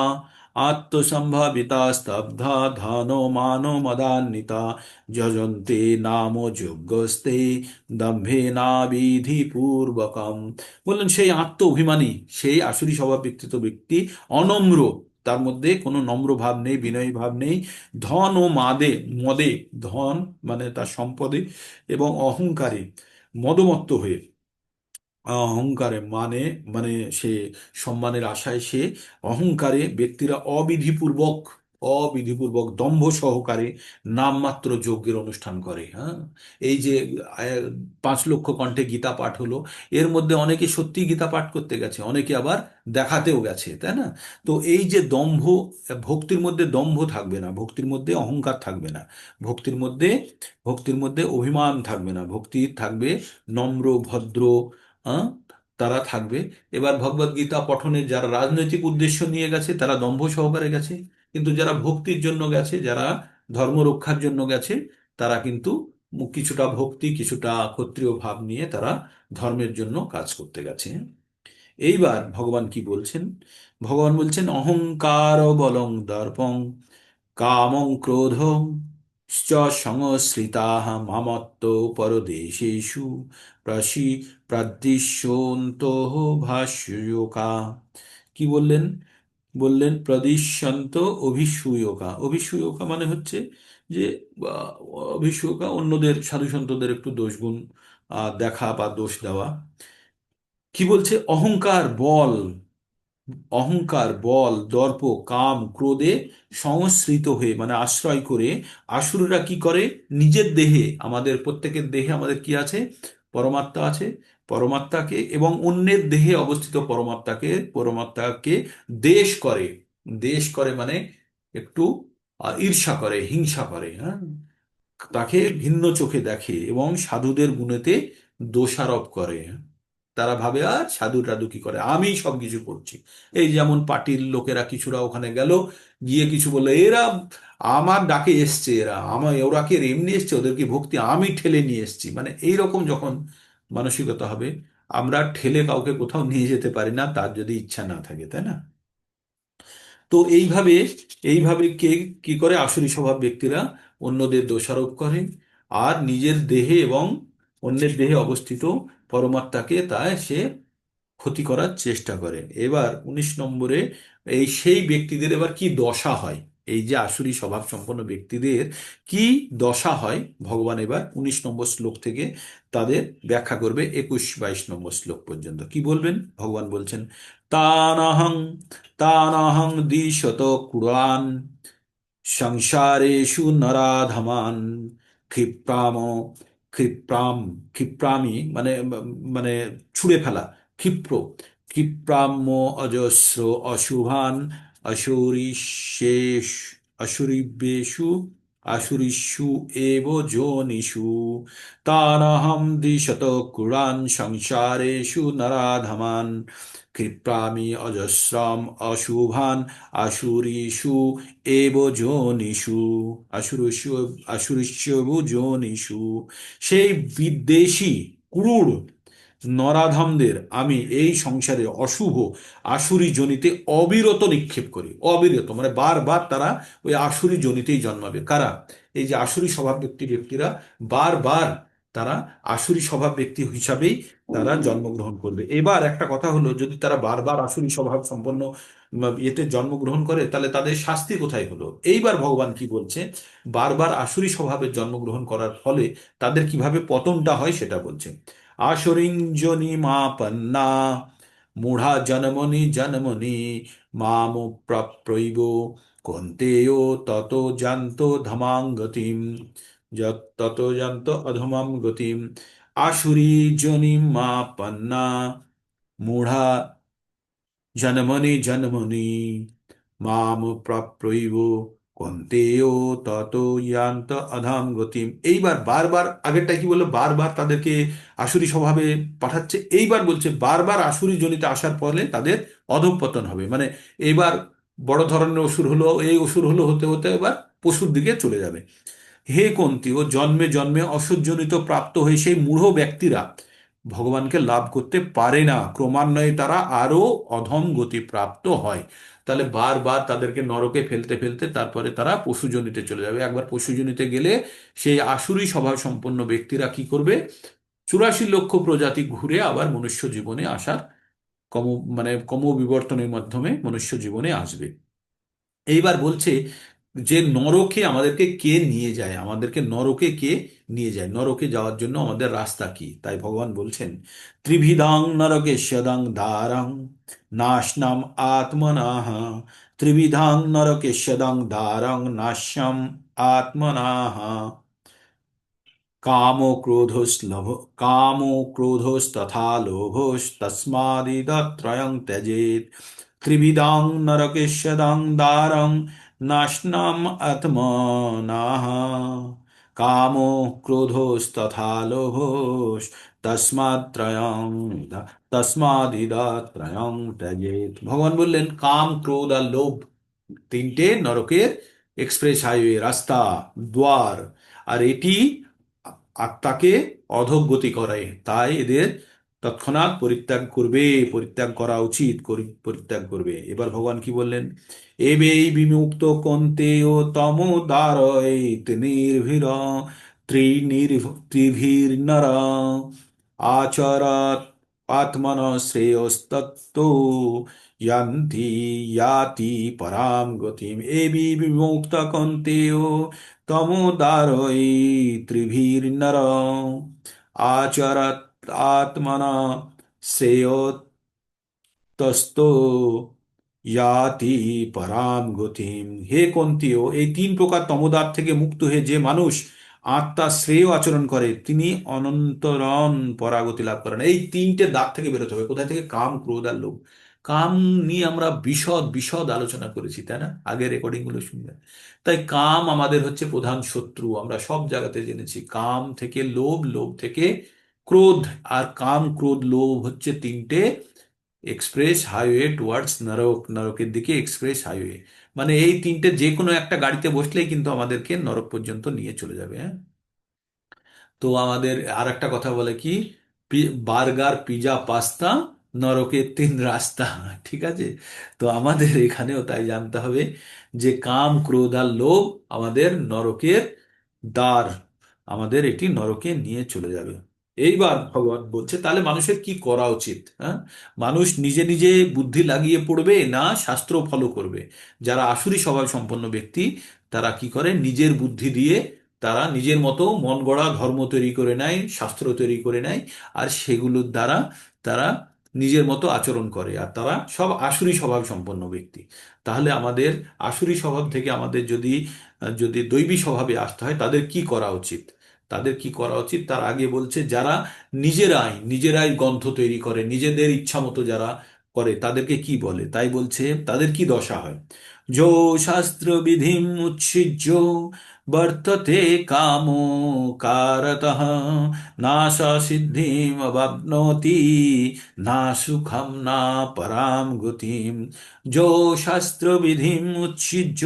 আত্মসম্ভাবিতা স্তব্ধা ধানো মানো মদান্বিতা যজন্তে নাম যোগ্যস্তে দম্ভে নাবিধি পূর্বকম। বললেন সেই আত্ম অভিমানী, সেই আসুরি স্বভাব বিকৃত ব্যক্তি, অনম্র, তার মধ্যে কোনো নম্র ভাব নেই, বিনয়ী ভাব নেই, ধন ও মাদে, মদে, ধন মানে তার সম্পদে, এবং অহংকারে, মদমত্ত হয়ে, অহংকারে মানে মানে সে সম্মানের আশায় সে অহংকারে ব্যক্তিরা অবিধিপূর্বক, অবিধিপূর্বক দম্ভ সহকারে নামমাত্র যজ্ঞের অনুষ্ঠান করে। হ্যাঁ, এই যে 5 লক্ষ কণ্ঠে গীতা পাঠ হলো, এর মধ্যে অনেকে সত্যি গীতা পাঠ করতে গেছে, অনেকে আবার দেখাতেও গেছে, তাই না? তো এই যে দম্ভ, ভক্তির মধ্যে দম্ভ থাকবে না, ভক্তির মধ্যে অহংকার থাকবে না, ভক্তির মধ্যে ভক্তির মধ্যে অভিমান থাকবে না, ভক্তি থাকবে নম্র ভদ্র, আহ, তারা থাকবে। এবার ভগবদ গীতা পঠনের যারা রাজনৈতিক উদ্দেশ্য নিয়ে গেছে তারা দম্ভ সহকারে গেছে, কিন্তু যারা ভক্তির জন্য গেছে, যারা ধর্ম রক্ষার জন্য গেছে, তারা কিন্তু কিছুটা ভক্তি কিছুটা ক্ষত্রিয় ভাব নিয়ে তারা ধর্মের জন্য কাজ করতে গেছে। এইবার ভগবান কি বলছেন? ভগবান বলছেন অহংকার বলং দর্পং কামং ক্রোধং চ সংশ্রিতাঃ মামত্ব পরদেশেষু প্রসি প্রাদৃশ্যন্তঃ ভাষ্যকা। কি বললেন? বললেন প্রদিশ্যন্ত অভিসূয়কা। অভিসূয়কা মানে হচ্ছে যে আহ, অভিসূয়কা অন্যদের, সাধু সন্তদের একটু দোষগুণ দেখা বা দোষ দেওয়া। কি বলছে? অহংকার বল, অহংকার বল দর্প কাম ক্রোধে সংশ্রিত হয়ে মানে আশ্রয় করে আসুররা কি করে? নিজের দেহে, আমাদের প্রত্যেকের দেহে আমাদের কি আছে? পরমাত্মা আছে। পরমাত্মাকে এবং অন্যের দেহে অবস্থিত পরমাত্মাকে, পরমাত্মাকে দেশ করে। দেশ করে মানে একটু ঈর্ষা করে, হিংসা করে, হ্যাঁ, তাকে ভিন্ন চোখে দেখে এবং সাধুদের গুণেতে দোষারোপ করে। তারা ভাবে আর সাধু টাধু কি করে, আমি সব কিছু করছি। এই যেমন পার্টির লোকেরা কিছুরা ওখানে গেল, গিয়ে কিছু বললো, এরা আমার ডাকে এসছে, এরা আমার, ওরা কি আর এমনি এসছে, ওদেরকে ভক্তি আমি ঠেলে নিয়ে এসেছি, মানে এইরকম যখন মানসিকতা হবে, আমরা ঠেলে কাউকে কোথাও নিয়ে যেতে পারি না, তার যদি ইচ্ছা না থাকে, তাই না? তো এইভাবে, এইভাবে কে কি করে? আসুরি স্বভাব ব্যক্তিরা অন্যদের দোষারোপ করে আর নিজের দেহে এবং অন্যের দেহে অবস্থিত পরমাত্মাকে তাই সে ক্ষতি করার চেষ্টা করে। এবার 19 নম্বরে এই সেই ব্যক্তিদের এবার কি দশা হয়? এই যে আসুরি স্বভাব সম্পন্ন ব্যক্তিদের কি দশা হয়, ভগবান এবার 19 নম্বর শ্লোক থেকে তাদের ব্যাখ্যা করবে 21-22 নম্বর শ্লোক পর্যন্ত। কি বলবেন? ভগবান বলছেন তানাহং, তানাহং দ্বিশত কুরান সংসারেষু নরাধমান ক্ষিপ্রাম, ক্ষিপ্রাম, ক্ষিপ্রামি মানে মানে ছুঁড়ে ফেলা, ক্ষিপ্র, ক্ষিপ্রাম্য অজস্র অশুভান অসুরিশেষ, অসুরিবেষু, আসুরিষু এব যোনিষু তানহম দ্বিশত কুরান সংসারেষু নরাধমান ক্ষিপ্রামি অজস্রম অশুভান আসুরিষু এব যোনিষু, আসুরিষু, আসুরিষ্যবু যোনিষু। সেই বিদ্বেষী ক্রূর নরাধমদের আমি এই সংসারে অশুভ আসুরি জনিতে অবিরত নিক্ষেপ করি। অবিরত মানে বারবার তারা ওই আসুরি জনিতেই জন্মাবে। কারা? এই যে আসুরি স্বভাব ব্যক্তিরা বারবার তারা আসুরি স্বভাব ব্যক্তি হিসাবেই তারা জন্মগ্রহণ করবে। এবার একটা কথা হলো, যদি তারা বারবার আসুরি স্বভাব সম্পন্ন ইয়েতে জন্মগ্রহণ করে, তাহলে তাদের শাস্তি কোথায় হলো? এইবার ভগবান কি বলছে? বারবার আসুরি স্বভাবের জন্মগ্রহণ করার ফলে তাদের কিভাবে পতনটা হয় সেটা বলছে। আসরিঞ্জনি মাপন্না মূঢ়া জনমনি জনমনি মাম প্রাপ্যৈব কন্তেয় তত জান্ত ধমাং গতিম, তত জান্ত অধমাম গতিম। আসুরি জনিম মাপন্না মূঢ়া জনমনি জনমনি মাম প্রাপ্যৈব কন্তেয় তত ইয়ান্ত অধম গতিম। এইবার বারবার, আগেরটা কি বললো, বারবার তাদেরকে আসুরি স্বভাবে পাঠাচ্ছে, এইবার বলছে বারবার আসুরি জনিতে আসার ফলে তাদের অধঃপতন হবে। মানে এইবার বড় ধরনের অসুর হলো, এই অসুর হলো, হতে হতে এবার পশুর দিকে চলে যাবে। হে কুন্তী, ও জন্মে জন্মে অসুরজনিত প্রাপ্ত হয়ে সেই মূঢ় ব্যক্তিরা ভগবানকে লাভ করতে পারে না, ক্রমান্বয়ে তারা আরো অধম গতি প্রাপ্ত হয়। তাহলে বারবার তাদেরকে নরকে ফেলতে ফেলতে তারপরে তারা পশুজনিতে চলে যাবে। একবার পশুজনিতে গেলে সেই আসুরি স্বভাব সম্পন্ন ব্যক্তিরা কি করবে, 84 লক্ষ প্রজাতি ঘুরে আবার মনুষ্য জীবনে আসার কম, মানে বিবর্তনের মাধ্যমে মনুষ্য জীবনে আসবে। এইবার বলছে যে নরকে আমাদেরকে কে নিয়ে যায়, আমাদেরকে নরকে কে নিয়ে যায়, নরকে যাওয়ার জন্য আমাদের রাস্তা কি। তাই ভগবান বলছেন, ত্রিভিদাং নরকেশ্বদং দ্বারং নাশনাম আত্মনাহ, ত্রিবিধাং নরকেশ্বদং দ্বারং নাশ্যম আত্মনাহ, कामो क्रोधोस्लभ कामो क्रोधोस्तथा लोभोस्तस्मादिदत्रयं त्यजेत्, त्रिविधां नरकेष्यदां दारं नाशनम् आत्मनः, कामो क्रोधोस्तथा लोभोस्तस्मात्त्रयं তসমাদিদত্রয়ং ত্যজেৎ। ভগবান বললেন কাম, ক্রোধ আর লোভ তিনটে নরকের এক্সপ্রেস হাইওয়ে, রাস্তা, দ্বার। আর এটি আত্মাকে অধোগতি করায়, তাই এদের তৎক্ষণাৎ পরিত্যাগ করবে, পরিত্যাগ করা উচিত, পরিত্যাগ করবে। এবার ভগবান কি বললেন, এবেই বিমুক্ত কন্তেয় তমোদারয়িত নির্ভীর ত্রিভির্নর আচরত আত্মন শ্রেয়স্তত্তো यान्ति याति परां गतिम। এবি বিমুক্ত কন্তেয় তমোদারৈ ত্রিভির্নর আচরত আত্মনা শ্রেয়তস্তো ইয়াতি পরাম গতিম। হে কন্তীয়, এই 3 প্রকার তমোদার থেকে মুক্ত হয়ে যে মানুষ আত্মার শ্রেয় আচরণ করে তিনি অনন্তরণ পরাগতি লাভ করেন। এই 3টে দাগ থেকে বেরোতে হবে। কোথায় থেকে? কাম, ক্রোধ আর লোভ। কাম নিয়ে আমরা বিশদ বিশদ আলোচনা করেছি, তাই না, আগের রেকর্ডিং গুলো শুনবেন। তাই কাম আমাদের হচ্ছে প্রধান শত্রু, আমরা সব জায়গাতে জেনেছি। কাম থেকে লোভ, লোভ থেকে ক্রোধ, আর কাম, ক্রোধ, লোভ হচ্ছে 3টে এক্সপ্রেস হাইওয়ে টুয়ার্ডস নরক, নরকের দিকে এক্সপ্রেস হাইওয়ে। মানে এই 3টে যে কোনো একটা গাড়িতে বসলেই কিন্তু আমাদেরকে নরক পর্যন্ত নিয়ে চলে যাবে। হ্যাঁ, তো আমাদের আর একটা কথা বলে কি, বার্গার, পিজা, পাস্তা, নরকের 3 রাস্তা। ঠিক আছে, তো আমাদের এখানেও তাই জানতে হবে যে কাম, ক্রোধ আর লোভ আমাদের নরকের দ্বার, আমাদের এটি নরকে নিয়ে চলে যাবে। এইবার ভগবান বলছে তাহলে মানুষের কি করা উচিত। হ্যাঁ, মানুষ নিজে নিজে বুদ্ধি লাগিয়ে পড়বে না শাস্ত্র ফলো করবে? যারা আসুরি স্বভাব সম্পন্ন ব্যক্তি তারা কি করে, নিজের বুদ্ধি দিয়ে তারা নিজের মতো মন গড়া ধর্ম তৈরি করে নেয়, শাস্ত্র তৈরি করে নেয়, আর সেগুলোর দ্বারা তারা নিজের মতো আচরণ করে, আর তারা সব আসুরি স্বভাব সম্পন্ন ব্যক্তি। তাহলে আমাদের আসুরি স্বভাব থেকে আমাদের যদি যদি দৈবী স্বভাবে আসতে হয় তাদের কি করা উচিত, তাদের কি করা উচিত তার আগে বলছে যারা নিজেরাই নিজেরাই গ্রন্থ তৈরি করে, নিজেদের ইচ্ছা মতো যারা করে তাদেরকে কি বলে, তাই বলছে তাদের কি দশা হয়। যো শাস্ত্র বিধিম উচ্ছিজ্য বর্ততে কামো কারতঃ, না সিদ্ধিম অবাপ্নोति না সুখম না পরাম গতিম। যো শাস্ত্র বিধিম উচ্ছিজ্য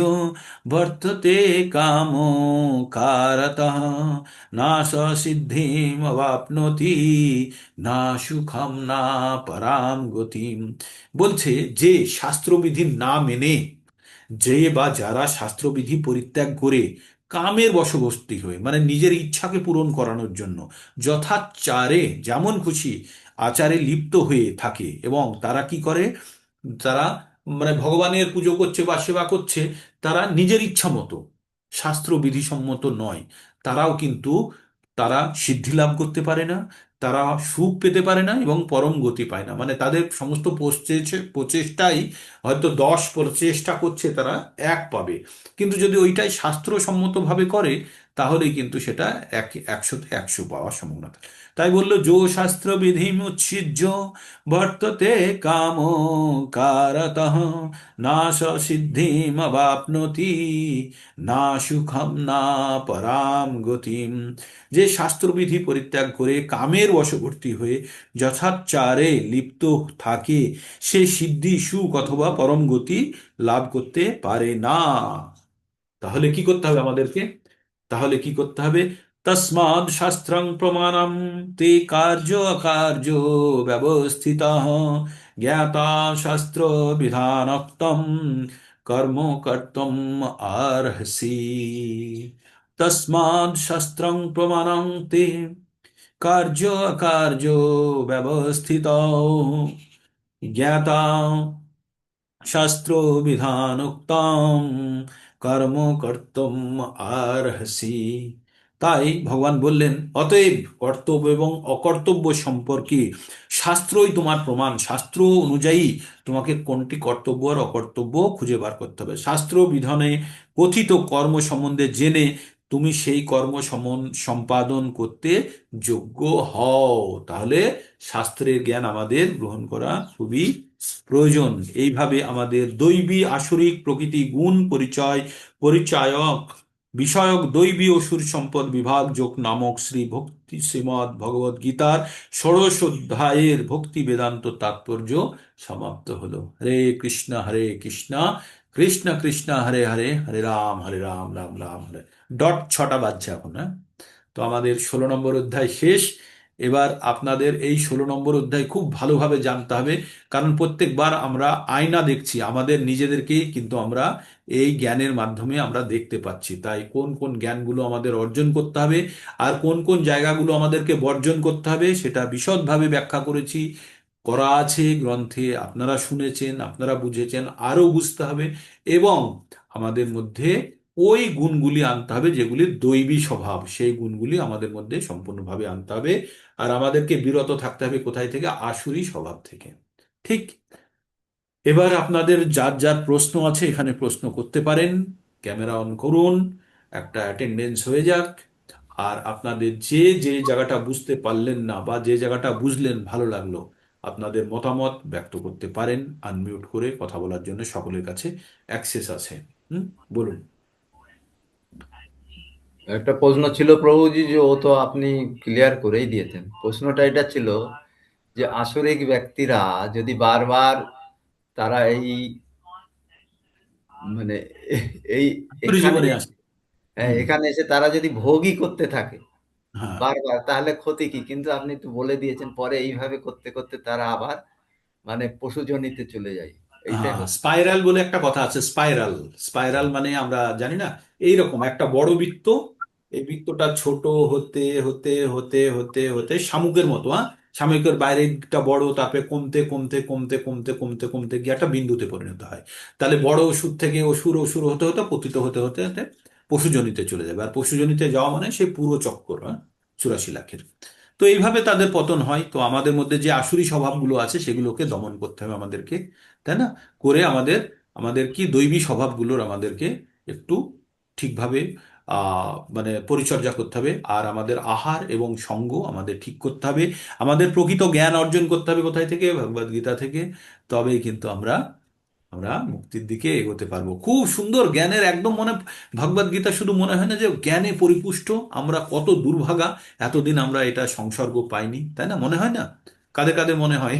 বর্ততে কামো কারতঃ, না সিদ্ধিম অবাপ্নोति না সুখম না পরাম গতিম। বলছে যে শাস্ত্রবিধি না মেনে, যে বা যারা শাস্ত্রবিধি পরিত্যাগ করে কামের বশবর্তী হয়ে, মানে নিজের ইচ্ছাকে পূরণ করানোর জন্য যথাচারে যেমন খুশি আচারে লিপ্ত হয়ে থাকে, এবং তারা কি করে, তারা মানে ভগবানের পুজো করছে বা সেবা করছে, তারা নিজের ইচ্ছা মতো, শাস্ত্র বিধিসম্মত নয়, তারাও কিন্তু তারা সিদ্ধি লাভ করতে পারে না, তারা সুখ পেতে পারে না এবং পরম গতি পায় না। মানে তাদের সমস্ত প্রচেষ্টাই হয়তো 10 প্রচেষ্টা করছে তারা 1 পাবে, কিন্তু যদি ওইটাই শাস্ত্রসম্মতভাবে করে তাহলেই কিন্তু সেটা 100-তে 100 পাওয়ার সম্ভাবনা থাকে। তাই বললো যো শাস্ত্র বিধিমুচ্ছিজ্য বর্ততে কাম কারতঃ নাশ সিদ্ধিমবাপ্নোতি না সুখম না পরাম গতিম। যে শাস্ত্রবিধি পরিত্যাগ করে কামের বশবর্তী হয়ে যথাচারে লিপ্ত থাকে, সে সিদ্ধি সুখ অথবা পরম গতি লাভ করতে পারে না। তাহলে কি করতে হবে আমাদেরকে? তাহলে কি করতে হবে? তসমাদ শাস্ত্রং প্রমাণম তে কার্য অকার্য ব্যবস্থিত জ্ঞাতা শাস্ত্র বিধানোক্তম কর্ম কর্তুম আর্হসি। তসমাদ শাস্ত্রং প্রমাণং তে কার্য অকার্য ব্যবস্থিত জ্ঞাতা শাস্ত্র বিধানোক্তম কর্ম কর্তুম আর্হসি। তাই ভগবান বললেন, অতএব কর্তব্য এবং অকর্তব্য সম্পর্কে শাস্ত্রই তোমার প্রমাণ। শাস্ত্র অনুযায়ী তোমাকে কোনটি কর্তব্য আর অকর্তব্য খুঁজে বার করতে হবে। শাস্ত্র বিধানে কথিত কর্ম সম্বন্ধে জেনে তুমি সেই কর্ম সম্পাদন করতে যোগ্য হও। তাহলে শাস্ত্রের জ্ঞান আমাদের গ্রহণ করা খুবই প্রয়োজন। এইভাবে আমাদের দৈবী আসরিক প্রকৃতি গুণ পরিচায়ক বিষয়ক দৈবী অসুর সম্পদ বিভাগ যোগ নামক শ্রীমৎ ভগবদ গীতার ষোড়শ অধ্যায়ের ভক্তি বেদান্ত তাৎপর্য সমাপ্ত হলো। হরে কৃষ্ণ কৃষ্ণ কৃষ্ণ হরে হরে, হরে রাম রাম রাম হরে। ডট 6টা বাজছে এখন, হ্যাঁ। তো আমাদের 16 নম্বর অধ্যায় শেষ। এবার আপনাদের এই 16 নম্বর অধ্যায় খুব ভালোভাবে জানতে হবে, কারণ প্রত্যেকবার আমরা আয়না দেখছি আমাদের নিজেদেরকেই, কিন্তু আমরা এই জ্ঞানের মাধ্যমে আমরা দেখতে পাচ্ছি। তাই কোন কোন জ্ঞানগুলো আমাদের অর্জন করতে হবে আর কোন কোন জায়গাগুলো আমাদেরকে বর্জন করতে হবে সেটা বিশদভাবে ব্যাখ্যা করেছি, করা আছে গ্রন্থে। আপনারা শুনেছেন, আপনারা বুঝেছেন, আরো বুঝতে হবে। এবং আমাদের মধ্যে ওই গুণগুলি আনতে হবে যেগুলি দৈবী স্বভাব, সেই গুণগুলি আমাদের মধ্যে সম্পূর্ণভাবে আনতে হবে। আর আমাদেরকে বিরত থাকতে হবে কোথায় থেকে? আসুরি স্বভাব থেকে। ঠিক। এবার আপনাদের যার যার প্রশ্ন আছে এখানে প্রশ্ন করতে পারেন। ক্যামেরা অন করুন, একটা অ্যাটেন্ডেন্স হয়ে যাক। আর আপনাদের যে যে জায়গাটা বুঝতে পারলেন না বা যে জায়গাটা বুঝলেন ভালো লাগলো, আপনাদের মতামত ব্যক্ত করতে পারেন। আনমিউট করে কথা বলার জন্য সকলের কাছে অ্যাক্সেস আছে। হুম, বলুন। একটা প্রশ্ন ছিল প্রভুজি, যে ও তো আপনি ক্লিয়ার করেই দিয়েছেন। প্রশ্নটা এটা ছিল যে আসরিক ব্যক্তিরা যদি বারবার তারা এই মানে এই পুরী এখানে জীবনে আসে। হুম। এখানে এসে তারা যদি ভোগই করতে থাকে হ্যাঁ। বারবার, তাহলে ক্ষতি কি? কিন্তু আপনি তো বলে দিয়েছেন পরে এইভাবে করতে করতে তারা আবার পশুজনিতে চলে যায়। এইটাই হ্যাঁ, হচ্ছে। স্পাইরাল বলে একটা কথা আছে। স্পাইরাল, স্পাইরাল মানে আমরা জানি না, এইরকম একটা বড় বৃত্ত, এই বৃত্তটা ছোট হতে হতে হতে হতে হতে শামুকের মতো, হ্যাঁ, শামুকের বাইরেটা বড়, তারপরে কমতে কমতে কমতে কমতে কমতে কমতে গিয়ে একটা বিন্দুতে পরিণত হয়। তাহলে বড় অসুর থেকে অসুর, অসুর হতে হতে পতিত হতে হতে হতে পশুজনিতে চলে যাবে। আর পশুজনিতে যাওয়া মানে সেই পুরো চক্কর, হ্যাঁ, 84 লাখের। তো এইভাবে তাদের পতন হয়। তো আমাদের মধ্যে যে আসুরি স্বভাবগুলো আছে সেগুলোকে দমন করতে হবে আমাদেরকে, তাই না? করে আমাদের আমাদের কি দৈবী স্বভাবগুলোর আমাদেরকে একটু ঠিকভাবে পরিচর্যা করতে হবে। আর আমাদের আহার এবং সঙ্গ আমাদের ঠিক করতে হবে। আমাদের প্রকৃত জ্ঞান অর্জন করতে হবে কোথায় থেকে? ভগবদ গীতা থেকে। তবেই কিন্তু আমরা আমরা মুক্তির দিকে এগোতে পারবো। খুব সুন্দর জ্ঞানের একদম মনে, ভগবদ গীতা শুধু মনে হয় না যে জ্ঞানে পরিপুষ্ট, আমরা কত দুর্ভাগা, এতদিন আমরা এটা সংসর্গ পাইনি, তাই না? মনে হয় না? কাদের কাদের মনে হয়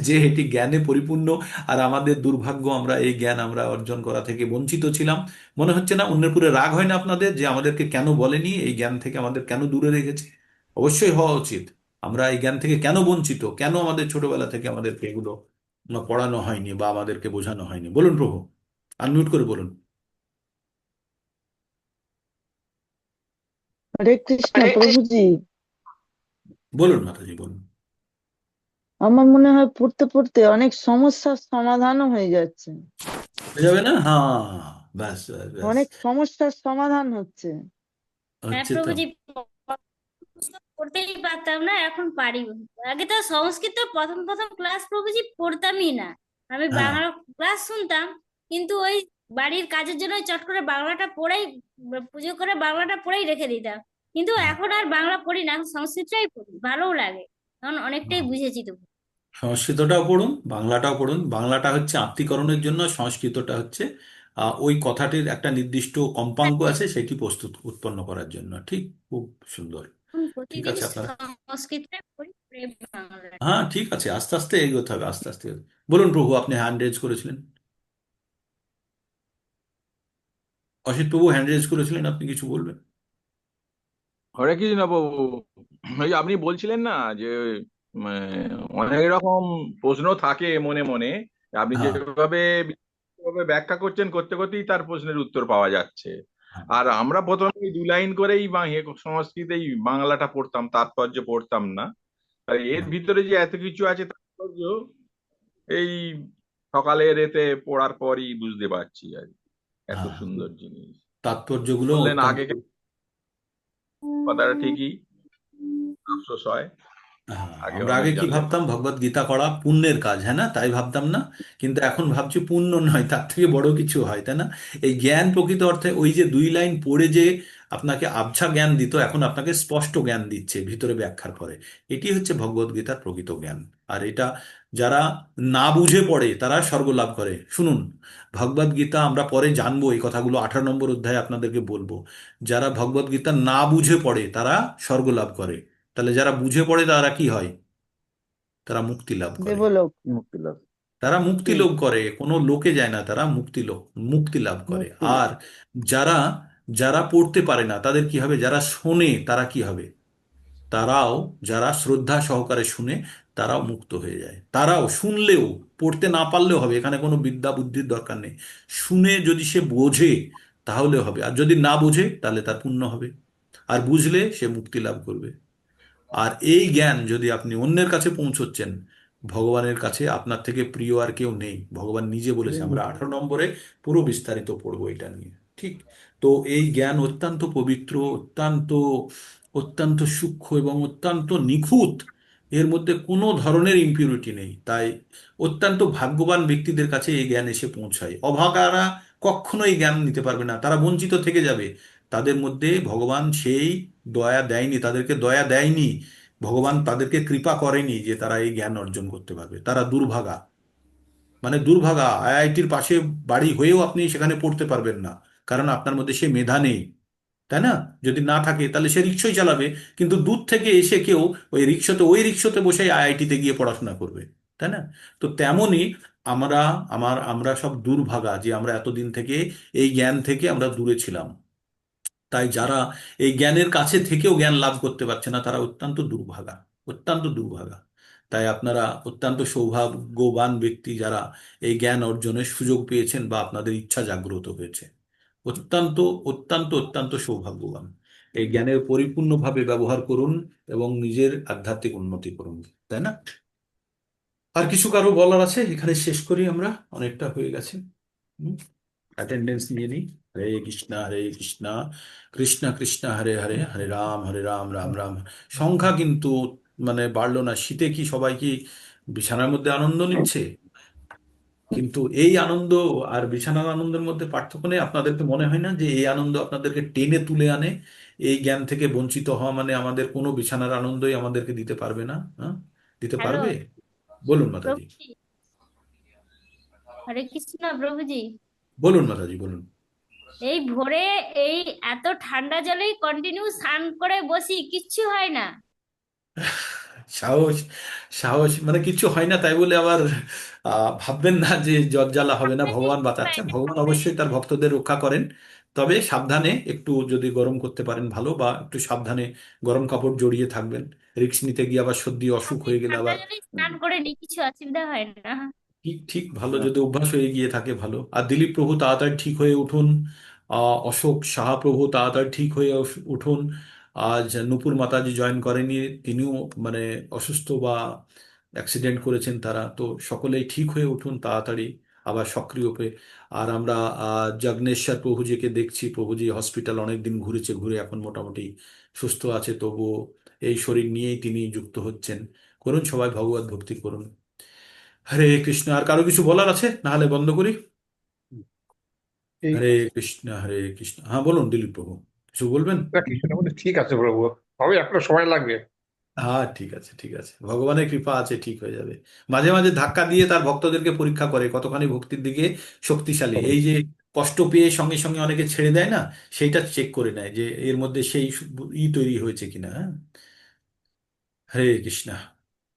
যে এটি জ্ঞানে পরিপূর্ণ আর আমাদের দুর্ভাগ্য, আমরা এই জ্ঞান আমরা অর্জন করা থেকে বঞ্চিত ছিলাম? মনে হচ্ছে না? অন্যের পুরে রাগ হয় না আপনাদের যে আমাদেরকে কেন বলেনি, এই জ্ঞান থেকে আমাদের কেন দূরে রেখেছে? অবশ্যই হওয়া উচিত। আমরা এই জ্ঞান থেকে কেন বঞ্চিত, কেন আমাদের ছোটবেলা থেকে আমাদেরকে এগুলো পড়ানো হয়নি বা আমাদেরকে বোঝানো হয়নি? বলুন প্রভু, আনমিউট করে বলুন। হরে কৃষ্ণ হরে কৃষ্ণ। প্রভুজি। বলুন মাতাজি, বলুন। আমার মনে হয় পড়তে পড়তে অনেক সমস্যার সমাধানও হয়ে যাচ্ছে, হয়ে যাবে না? হ্যাঁ, ব্যাস ব্যাস ব্যাস। অনেক সমস্যার সমাধান হচ্ছে। হ্যাঁ হচ্ছে তো। প্রভুজি, পড়তেই পারতাম না, এখন পারি। আগে তো সংস্কৃত প্রথম প্রথম ক্লাস প্রভুজি পড়তামই না। আমি হ্যাঁ, বাংলা ক্লাস শুনতাম, কিন্তু ওই বাড়ির কাজের জন্য চট করে বাংলাটা পড়েই পুজো করে বাংলাটা পড়েই রেখে দিতাম। কিন্তু হ্যাঁ, এখন আর বাংলা পড়ি না, এখন সংস্কৃতটাই পড়ি, ভালোও লাগে, কারণ অনেকটাই হ্যাঁ। বুঝেছি তো। সংস্কৃতটাও পড়ুন, বাংলাটাও পড়ুন। বাংলাটা হচ্ছে আত্মীকরণের জন্য, সংস্কৃতটা হচ্ছে ওই কথাটির একটা নির্দিষ্ট কম্পাঙ্ক আছে সেটি উৎপন্ন করার জন্য। ঠিক, খুব সুন্দর। এখন ঠিক প্রতিদিন আছে আপনার। সংস্কৃতটাই পড়ি, পড়ে বাংলা। হ্যাঁ, ঠিক আছে, আস্তে আস্তে এগোতে হবে, আস্তে আস্তে এগোতে। বলুন প্রভু, আপনি হ্যান্ড রেজ করেছিলেন। অসিত প্রভু হ্যান্ড রেজ করেছিলেন, আপনি কিছু বলবেন? হরে কৃষ্ণ বাবু, ওই যে আপনি বলছিলেন না যে অনেক রকম প্রশ্ন থাকে মনে মনে, আপনি হ্যাঁ, যেভাবে ব্যাখ্যা করছেন, করতে করতেই তার প্রশ্নের উত্তর পাওয়া যাচ্ছে। হ্যাঁ, আর আমরা প্রথমে দু লাইন করেই সংস্কৃতেই বাংলাটা পড়তাম, তাৎপর্য পড়তাম না। আর এর হ্যাঁ, ভিতরে যে এত কিছু আছে তাৎপর্য, এই সকালের এতে পড়ার পরই বুঝতে পারছি আর কি। এত হ্যাঁ। সুন্দর জিনিস তাৎপর্যগুলো বললেন অত্যন্ত। আগে, কথাটা ঠিকই, আফসোস হয় হ্যাঁ, আগে আমরা অনেক আগে কি জানলে। ভাবতাম, ভগবত গীতা পড়া পুণ্যের কাজ, হ্যাঁ না, তাই ভাবতাম না? কিন্তু এখন ভাবছি পুণ্য নয়, তার থেকে বড় কিছু হয়, তাই না? এই জ্ঞান প্রকৃত অর্থে ওই যে দুই লাইন পড়ে যে আপনাকে আবছা জ্ঞান দিত, এখন আপনাকে স্পষ্ট জ্ঞান দিচ্ছে ভিতরে ব্যাখ্যার পরে। এটি হচ্ছে ভগবত গীতার প্রকৃত জ্ঞান। আর এটা যারা না বুঝে পড়ে তারা স্বর্গ লাভ করে। শুনুন, ভগবত গীতা আমরা পরে জানবো, এই কথাগুলো 18 নম্বর অধ্যায়ে আপনাদেরকে বলবো। যারা ভগবত গীতা না বুঝে পড়ে তারা স্বর্গ লাভ করে। তাহলে যারা বুঝে পড়ে তারা কি হয়? তারা মুক্তি লাভ করে। দেবলোক। মুক্তি লাভ। তারা মুক্তি ঠিক। লাভ করে, কোনো লোকে যায় না, তারা মুক্তি লাভ করে। মুক্তি আর লাভ। যারা যারা পড়তে পারে না তাদের কি হবে? যারা শোনে তারা কি হবে? তারাও, যারা শ্রদ্ধা সহকারে শুনে, তারাও মুক্ত হয়ে যায়। তারাও শুনলেও, পড়তে না পারলেও হবে, এখানে কোনো বিদ্যা বুদ্ধির দরকার নেই। শুনে যদি সে বোঝে তাহলে হবে, আর যদি না বোঝে তাহলে তার পুণ্য হবে, আর বুঝলে সে মুক্তি লাভ করবে। আর এই জ্ঞান যদি আপনি অন্যের কাছে পৌঁছচ্ছেন, ভগবানের কাছে আপনার থেকে প্রিয় আর কেউ নেই। ভগবান নিজে বলেছে, আমরা 18 নম্বরে পুরো বিস্তারিত পড়বো এটা নিয়ে। ঠিক। তো এই জ্ঞান অত্যন্ত পবিত্র, অত্যন্ত অত্যন্ত সূক্ষ্ম এবং অত্যন্ত নিখুঁত। এর মধ্যে কোনো ধরনের ইম্পিউরিটি নেই। তাই অত্যন্ত ভাগ্যবান ব্যক্তিদের কাছে এই জ্ঞান এসে পৌঁছায়। অভাগারা কখনো এই জ্ঞান নিতে পারবে না, তারা বঞ্চিত থেকে যাবে। তাদের মধ্যে ভগবান সেই দয়া দেয়নি, তাদেরকে দয়া দেয়নি। ভগবান তাদেরকে কৃপা করেনি যে তারা এই জ্ঞান অর্জন করতে পারবে। তারা দুর্ভাগা, মানে দুর্ভাগা। আইআইটির পাশে বাড়ি হয়েও আপনি সেখানে পড়তে পারবেন না, কারণ আপনার মধ্যে সে মেধা নেই। তাই না? যদি না থাকে তাহলে সে রিক্সাই চালাবে, কিন্তু দূর থেকে এসে কেউ ওই রিক্সাতে বসে আইআইটিতে গিয়ে পড়াশোনা করবে। তাই না? তো তেমনই আমরা আমরা সব দুর্ভাগা যে আমরা এতদিন থেকে এই জ্ঞান থেকে আমরা দূরে ছিলাম। তাই যারা এই জ্ঞানের কাছে থেকেও জ্ঞান লাভ করতে পারছে না তারা অত্যন্ত দুর্ভাগা, অত্যন্ত দুর্ভাগা। তাই আপনারা অত্যন্ত সৌভাগ্যবান ব্যক্তি যারা এই জ্ঞান অর্জনের সুযোগ পেয়েছেন বা আপনাদের ইচ্ছা জাগ্রত হয়েছে। অত্যন্ত অত্যন্ত অত্যন্ত সৌভাগ্যবান। এই জ্ঞানের পরিপূর্ণভাবে ব্যবহার করুন এবং নিজের আধ্যাত্মিক উন্নতি করুন। তাই না? আর কিছু কারো বলার আছে? এখানে শেষ করি, আমরা অনেকটা হয়ে গেছে। অ্যাটেন্ডেন্স নিয়ে নিই। হরে কৃষ্ণ কৃষ্ণ কৃষ্ণ হরে হরে, হরে রাম রাম রাম। সংখ্যা কিন্তু মানে বাড়লো না। শীতে কি সবাই কি বিছানার মধ্যে আনন্দ নিচ্ছে? কিন্তু এই আনন্দ আর বিছানার আনন্দের মধ্যে পার্থক্য নেই। আপনাদেরকে মনে হয় না যে এই আনন্দ আপনাদেরকে টেনে তুলে আনে? এই জ্ঞান থেকে বঞ্চিত হওয়া মানে আমাদের কোনো বিছানার আনন্দই আমাদেরকে দিতে পারবে না। হ্যাঁ, দিতে হ্যালো পারবে? বলুন মাতাজি। প্রভুজি, হরে কৃষ্ণ প্রভুজি। বলুন মাতাজি, বলুন। এই ভোরে এই এত ঠান্ডা জলেই কন্টিনিউ স্নান করে বসি, কিচ্ছু হয় না। সাহস, সাহস মানে কিছু হয় না তাই বলে আবার ভাববেন না যে জ্বর জ্বালা হবে না। আপনাকে ভগবান কি বাঁচাচ্ছে, হয় না? ভগবান অবশ্যই তার ভক্তদের রক্ষা করেন। তবে সাবধানে একটু যদি গরম করতে পারেন ভালো, বা একটু সাবধানে গরম কাপড় জড়িয়ে থাকবেন। রিস্ক নিতে গিয়ে আবার সর্দি অসুখ আমি হয়ে গেলে ঠান্ডা আবার। জলেই স্নান করে নি, কিছু অসুবিধা হয় না। ঠিক ঠিক, ভালো যদি অভ্যাস হয়ে গিয়ে থাকে ভালো। আর দিলীপ প্রভু তাড়াতাড়ি ঠিক হয়ে উঠুন। অশোক সাহা প্রভু তাড়াতাড়ি ঠিক হয়ে উঠুন। আজ নূপুর মাতাজি জয়েন করেনি, তিনিও মানে অসুস্থ বা অ্যাক্সিডেন্ট করেছেন তারা, তো সকলেই ঠিক হয়ে উঠুন তাড়াতাড়ি, আবার সক্রিয় হয়ে। আর আমরা জগনেশ্বর প্রভুজিকে দেখছি, প্রভুজি হসপিটাল অনেকদিন ঘুরেছে, ঘুরে এখন মোটামুটি সুস্থ আছে, তবুও এই শরীর নিয়েই তিনি যুক্ত হচ্ছেন। করুন সবাই ভগবত ভক্তি করুন। হরে কৃষ্ণ। আর কারো কিছু বলার আছে? না হলে বন্ধ করি। এই হরে কৃষ্ণ হরে কৃষ্ণ। হ্যাঁ বলুন দিলীপ প্রভু। কিছু বলবেন? না, কিছুটা মধ্যে ঠিক আছে প্রভু, হবে, এখনো সময় লাগবে। হ্যাঁ, ঠিক আছে, ঠিক আছে, ভগবানের কৃপা আছে, ঠিক হয়ে যাবে। মাঝে মাঝে ধাক্কা দিয়ে তার ভক্তদেরকে পরীক্ষা করে কতখানি ভক্তির দিকে শক্তিশালী। এই যে কষ্ট পেয়ে সঙ্গে সঙ্গে অনেকে ছেড়ে দেয় না, সেইটা চেক করে নেয় যে এর মধ্যে সেই তৈরি হয়েছে কিনা। হ্যাঁ, হরে কৃষ্ণা।